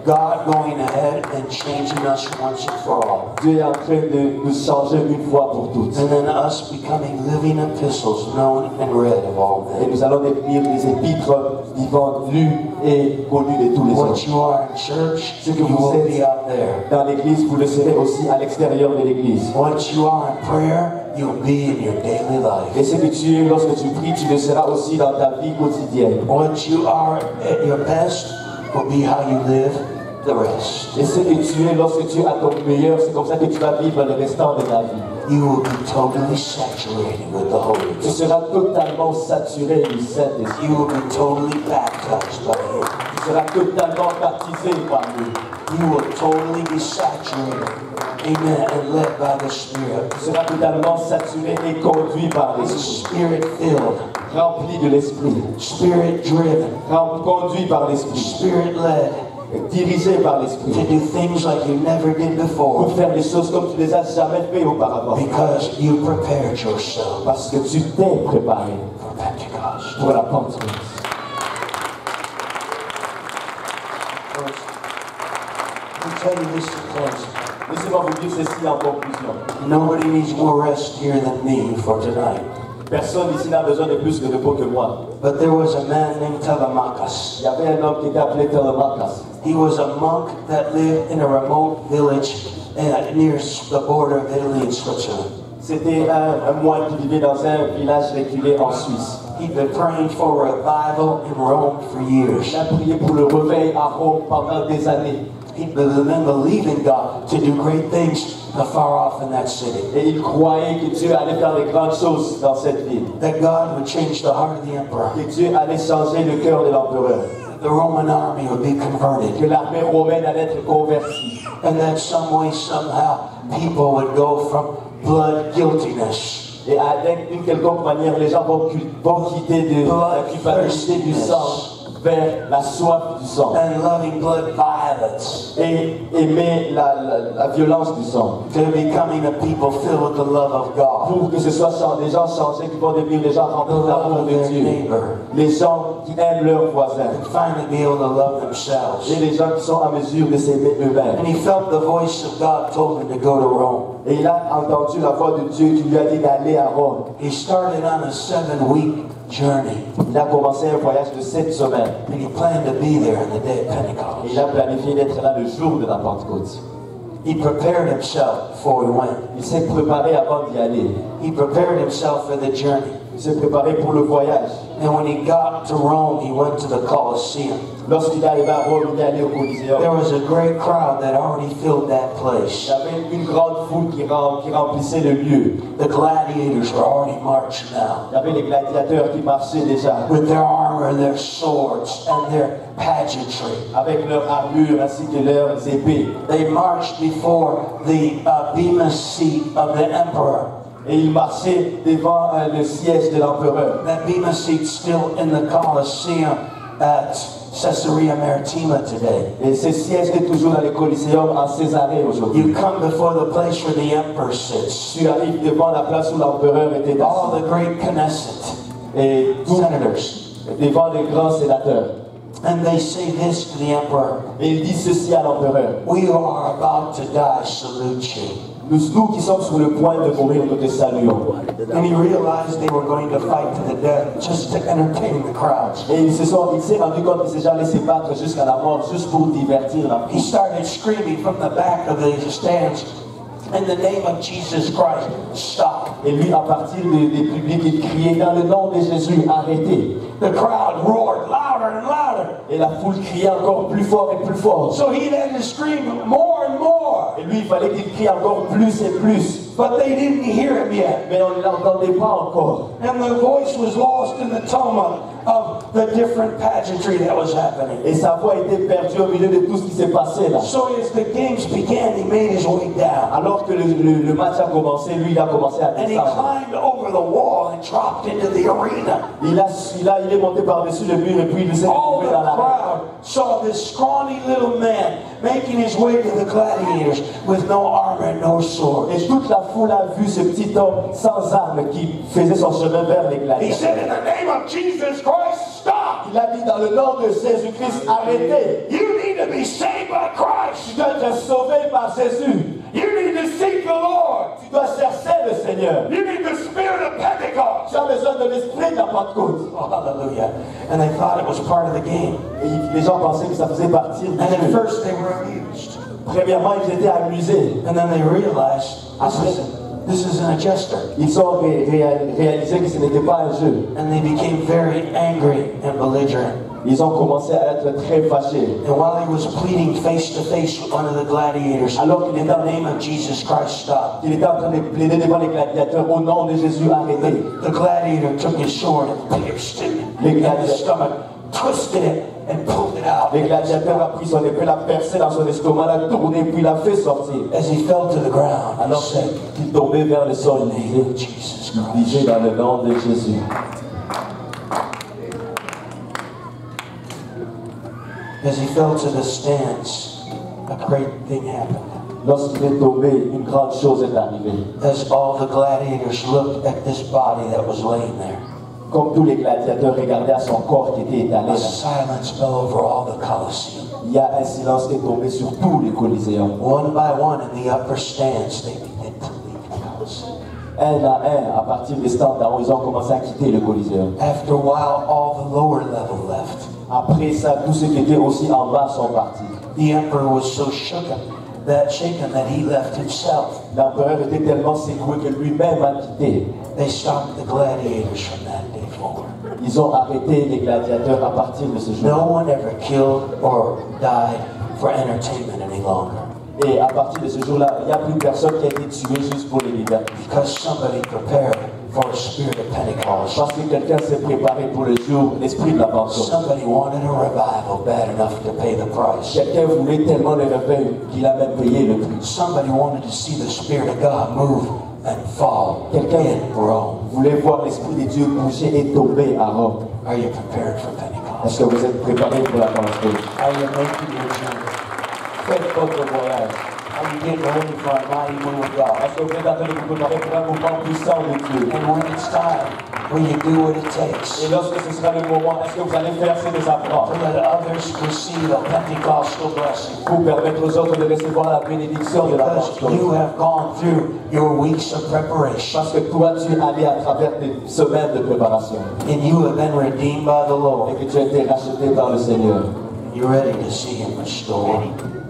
God going ahead and changing us once and for all. Dieu est en train de nous changer une fois pour toutes. And then us becoming living epistles known and read of all Et men. nous allons devenir des épîtres vivantes, lues et connues de tous les What autres. you are in church, Ce que you vous will be êtes out there. dans l'église, vous le serez aussi à l'extérieur de l'église. What you are in prayer, you'll be in your daily life. Et ce que tu es lorsque tu pries, tu le seras aussi dans ta vie quotidienne. What you are at your best, will be how you live the rest. Et ce que tu es lorsque tu es à ton meilleur, c'est comme ça que tu vas vivre le restant de ta vie. You will be totally saturated with the Holy Tu Ghost. seras totalement saturé du Saint-Esprit. You will be totally baptized by Him. Tu seras totalement baptisé par lui. You will totally be saturated, amen, and led by the Spirit. Tu seras totalement saturé et conduit par l'Esprit. Spirit-filled, Rempli de l'Esprit. Spirit-driven, Conduit par l'Esprit. Spirit-led, Dirigé par l'Esprit. to do things like you never did Pour before, faire les choses comme tu les as jamais fait auparavant. because you prepared yourself Parce que tu t'es préparé for Pentecost. pour la Pentecôte. Let me tell you this to close. Laissez-moi vous dire ceci en conclusion. Nobody needs more rest here than me for tonight. Personne ici n'a besoin de plus de repos que moi. But there was a man named Telemachus. Il y avait un homme qui était appelé Telemachus. He was a monk that lived in a remote village near the border of Italy and Switzerland. C'était un moine qui vivait dans un village reculé en Suisse. He'd been praying for revival in Rome for years. Il a prié pour le réveil à Rome pendant des années. He'd been believing God to do great things afar off in that city. Et il croyait que Dieu allait faire de grandes choses dans cette ville. That God would change the heart of the emperor. Que Dieu allait changer le cœur de l'empereur. The Roman army would be Que converted. l'armée romaine allait être convertie. And that some way, somehow, people would go from blood guiltiness, Et avec d'une quelconque manière, les gens vont quitter de la culpabilité du sang vers la soif du sang. and loving blood violence, Et aimer la violence du sang. to becoming a people filled with the love of God, Pour que ce soit des gens changés qui vont devenir des gens the remplis love d'amour of de their Dieu. neighbor, Les gens qui aiment leurs voisins. and finally be able to love Et themselves. les gens qui sont en mesure de s'aimer eux-mêmes. And he felt the voice of God told him to go to Rome. Et il a entendu la voix de Dieu qui lui a dit d'aller à Rome. He started on a 7-week journey, Il a commencé un voyage de 7 semaines. and he planned to be there on the day of Et Pentecost. il a planifié d'être là le jour de la Pentecôte. He prepared himself before he went. Il s'est préparé avant d'y aller. He prepared himself for the journey. Il s'est préparé pour le voyage. And when he got to Rome, he went to the Colosseum. Lorsqu'il est arrivé à Rome, il est allé au There Coliseum. was a great crowd that already filled that Il place. y avait une grande foule qui remplissait le lieu. The gladiators were already marching now Il y avait les gladiateurs qui marchaient déjà with their armor, their swords, and their pageantry. avec leur armure ainsi que leurs épées. They marched before the bema seat of the emperor. Et ils marchaient devant le siège de l'empereur. That bema seat's still in the Colosseum at Caesarea Maritima today. Et ce siège est toujours dans le Coliseum en Césarée aujourd'hui. You come before the place where the emperor sits. Tu arrives devant la place où l'empereur était All assis. the great Knesset Et senators. devant les grands sénateurs. And they say this to the emperor: Et il dit ceci à l'empereur. "We are about to die, salute you." Nous qui sommes sur le point de mourir, nous te saluons. And he realized they were going to fight to the death just to entertain the crowds. Et il s'est rendu compte que ces gens allaient se battre jusqu'à la mort, juste pour divertir la He foule. started screaming from the back of the stands, "In the name of Jesus Christ, stop." Et lui, à partir des publics, il criait dans le nom de Jésus, arrêtez. The crowd roared louder and louder. Et la foule criait encore plus fort et plus fort. So he had to scream more and more. Et lui, il fallait qu'il crie encore plus et plus. But they didn't hear him yet. Mais on ne l'entendait pas encore. And the voice was lost in the tumult of the different pageantry that was happening. Et sa voix était perdue au milieu de tout ce qui s'est passé là. So as the games began, he made his way down. Alors que le match a commencé, lui, il a commencé à And he descendre. climbed over the wall and dropped into the arena. Il est monté par-dessus le mur et puis il s'est All retrouvé the dans la crowd saw this scrawny little man making his way to the gladiators with no armor and no sword. Et toute la foule a vu ce petit homme sans armes qui faisait son chemin vers les He gladiateurs. said, "In the name of Jesus Christ, stop! Il a dit dans le nom de Jésus-Christ, arrêtez. You need to be saved by Christ. Tu dois être sauvé par Jésus. You need to seek the Lord. Tu dois chercher le Seigneur. You need the spirit of Pentecost." Tu as besoin de l'esprit de la Pentecôte. Oh, hallelujah. And they thought it was part of the game. Et les gens pensaient que ça faisait partie du And at jeu. first they were amused. Premièrement, ils étaient amusés. And then they realized this isn't a jester. Ils ont réalisé que ce n'était pas un jeu. And they became very angry and belligerent. Ils ont commencé à être très fâchés. And while he was pleading face to face with one of the gladiators, Alors qu'il in était, the name of Jesus Christ, stop. il était en train de plaider devant les gladiateurs, au nom de Jésus, arrêtez. The gladiator took his sword and pierced it in the stomach, twisted it, and pulled it out. Le gladiateur a pris son épée, l'a percé dans son estomac, l'a tourné, puis l'a fait sortir. As he fell to the ground, he Alors said, qu'il tombait vers le sol, "In the name of Jesus il Christ." disait dans le nom de Jésus. As he fell to the stance, a great thing happened. Lorsqu'il est tombé, une grande chose est arrivée. As all the gladiators looked at this body that was laying there, Comme tous les gladiateurs regardaient à son corps qui était étalé a là, silence fell over all the Colosseum. il y a un silence qui est tombé sur tous les Coliséums. One by one in the upper stands, they began to leave the Colosseum. Un à un, à partir des stands d'en haut, ils ont commencé à quitter le Coliséum. After a while, all the lower level left. Après ça, tous ceux qui étaient aussi en bas sont partis. The emperor was so shaken that he left himself. L'empereur était tellement secoué que lui-même a quitté. They stopped the gladiators from that day forward. Ils ont arrêté les gladiateurs à partir de ce jour. No one ever killed or died for entertainment any longer. Et à partir de ce jour-là, il n'y a plus personne qui a été tué juste pour les libertés. Because somebody prepared for a spirit of Pentecost. Parce que quelqu'un s'est préparé pour le jour, l'esprit de la Pentecôte. Somebody wanted a revival bad enough to pay the price. Quelqu'un voulait tellement le réveil qu'il a même payé le prix. Somebody wanted to see the Spirit of God move and fall Quelqu'un in Rome. voulait voir l'esprit de Dieu bouger et tomber à Rome. Are you prepared for Pentecost? Est-ce que vous êtes préparés pour la Pentecôte? Are you making your journey? Faites votre voyage. Are you getting ready for a mighty move of God? Est-ce que vous êtes en train de vous préparer pour un mouvement puissant de Dieu? And when it's time, will you do what it takes Et lorsque ce sera le moment, est-ce que vous allez faire ce que ça prend to let others receive a Pentecostal blessing? pour permettre aux autres de recevoir la bénédiction de la Because Pentecôte? you have gone through your weeks of preparation Parce que toi, tu es allé à travers des semaines de préparation and you have been redeemed by the Lord. et que tu as été racheté par le Seigneur You're ready to see Him restore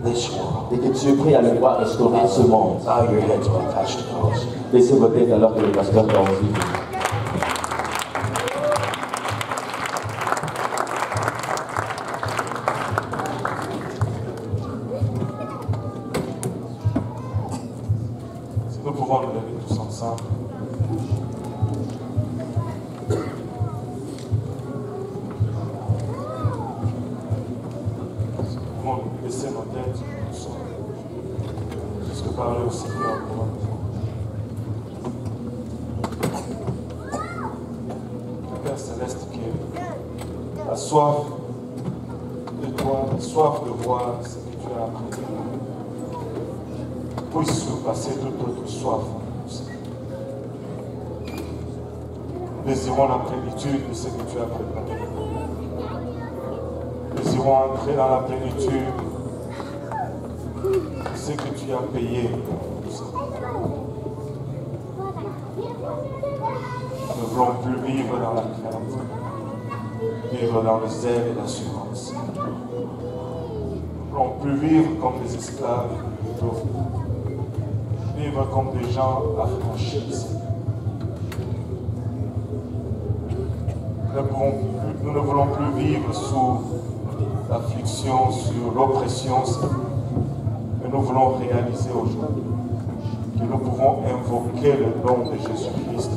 this world. et que tu es prêt à le voir restaurer ce monde. Bow your heads, my Pastor Coles. Laissez vos têtes alors que le pasteur va vous dire. Si nous pouvons nous lever tous ensemble. Si nous pouvons laisser nos têtes tous ensemble. Jusque parler au Seigneur pour nous. Le Père Céleste qui a soif de toi, soif de voir ce que tu as appris. Puisse surpasser toute autre soif en nous, Seigneur. Nous désirons la plénitude de ce que tu as préparé. Nous désirons entrer dans la plénitude de ce que tu as payé pour nous, Seigneur. Nous ne voulons plus vivre dans la crainte, vivre dans le zèle et l'assurance. Nous ne voulons plus vivre comme des esclaves, plutôt vivre comme des gens affranchis. Nous ne voulons plus vivre sous l'affliction, sur l'oppression, mais nous voulons réaliser aujourd'hui que nous pouvons invoquer le nom de Jésus-Christ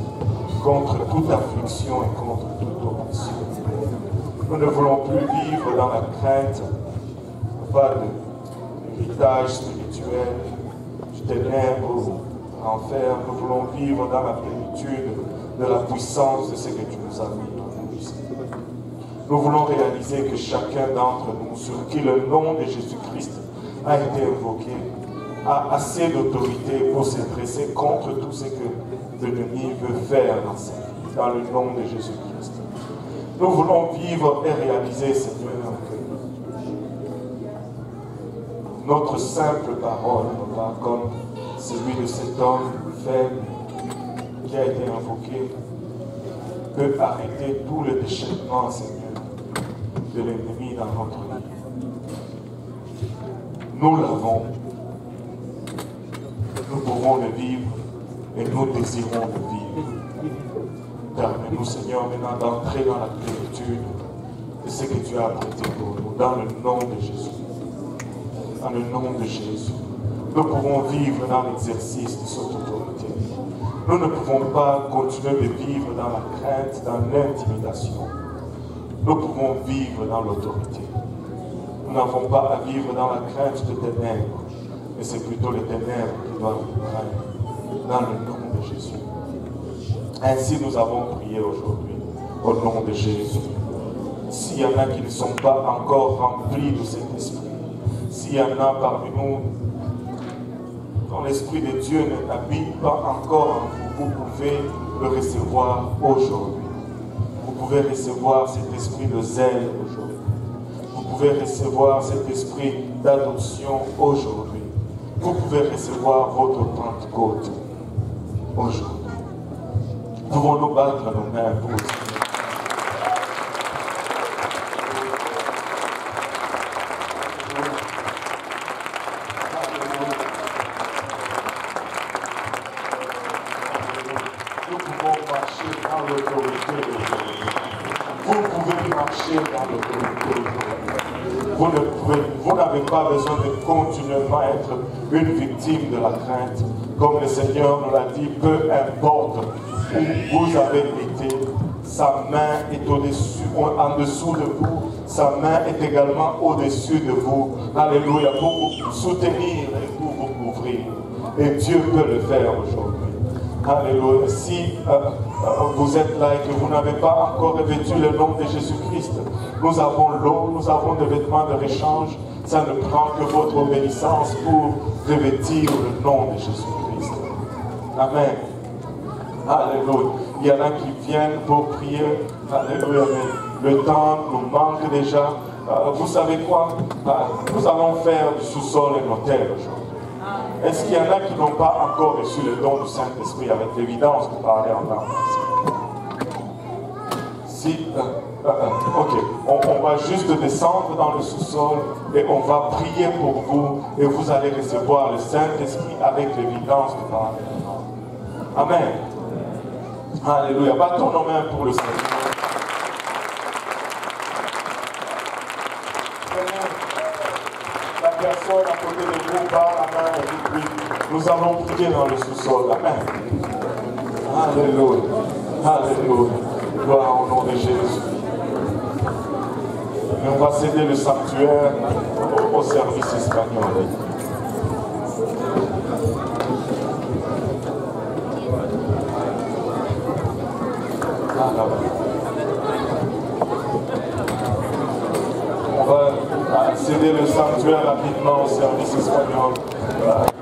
contre toute affliction et contre toute oppression. Nous ne voulons plus vivre dans la crainte, pas de l'héritage spirituel, du ténèbre, de l'enfer. Nous voulons vivre dans la plénitude de la puissance de ce que tu nous as mis dans nous. Nous voulons réaliser que chacun d'entre nous, sur qui le nom de Jésus-Christ a été invoqué, a assez d'autorité pour se dresser contre tout ce que l'ennemi veut faire dans sa vie, dans le nom de Jésus-Christ. Nous voulons vivre et réaliser, Seigneur, que notre simple parole, pas comme celui de cet homme faible qui a été invoqué, peut arrêter tout le déchaînement, Seigneur, de l'ennemi dans notre vie. Nous l'avons. Nous pouvons le vivre et nous désirons le vivre. Permets-nous, Seigneur, maintenant d'entrer dans la plénitude de ce que tu as apporté pour nous, dans le nom de Jésus. Dans le nom de Jésus. Nous pouvons vivre dans l'exercice de cette autorité. Nous ne pouvons pas continuer de vivre dans la crainte, dans l'intimidation. Nous pouvons vivre dans l'autorité. Nous n'avons pas à vivre dans la crainte de ténèbres, mais c'est plutôt les ténèbres qui doivent nous craindre, dans le nom de Jésus. Ainsi nous avons prié aujourd'hui, au nom de Jésus. S'il y en a qui ne sont pas encore remplis de cet esprit, s'il y en a parmi nous dont l'Esprit de Dieu n'habite pas encore en vous, vous pouvez le recevoir aujourd'hui. Vous pouvez recevoir cet esprit de zèle aujourd'hui. Vous pouvez recevoir cet esprit d'adoption aujourd'hui. Vous pouvez recevoir votre Pentecôte aujourd'hui. Pouvons-nous battre nos mains pour le Seigneur? Nous pouvons marcher dans l'autorité aujourd'hui. Vous pouvez marcher dans l'autorité aujourd'hui. Vous n'avez pas besoin de continuellement être une victime de la crainte. Comme le Seigneur nous l'a dit, peu importe où vous avez été, sa main est au-dessus, en dessous de vous. Sa main est également au-dessus de vous. Alléluia, pour vous soutenir et pour vous couvrir. Et Dieu peut le faire aujourd'hui. Alléluia. Si vous êtes là et que vous n'avez pas encore revêtu le nom de Jésus-Christ, nous avons l'eau, nous avons des vêtements de réchange. Ça ne prend que votre obéissance pour revêtir le nom de Jésus-Christ. Amen. Alléluia. Il y en a qui viennent pour prier. Alléluia. Mais le temps nous manque déjà. Vous savez quoi? Nous allons faire du sous-sol un hôtel aujourd'hui. Est-ce qu'il y en a qui n'ont pas encore reçu le don du Saint-Esprit avec l'évidence de parler en langue? Si, ok, on va juste descendre dans le sous-sol et on va prier pour vous et vous allez recevoir le Saint-Esprit avec l'évidence de parler en langue. Amen. Alléluia. Battons nos mains pour le Seigneur. La personne à côté de vous bat la main et dit, nous allons prier dans le sous-sol. Amen. Alléluia. Alléluia. Gloire au nom de Jésus. Et on va céder le sanctuaire au service espagnol. On va céder le sanctuaire rapidement au service espagnol.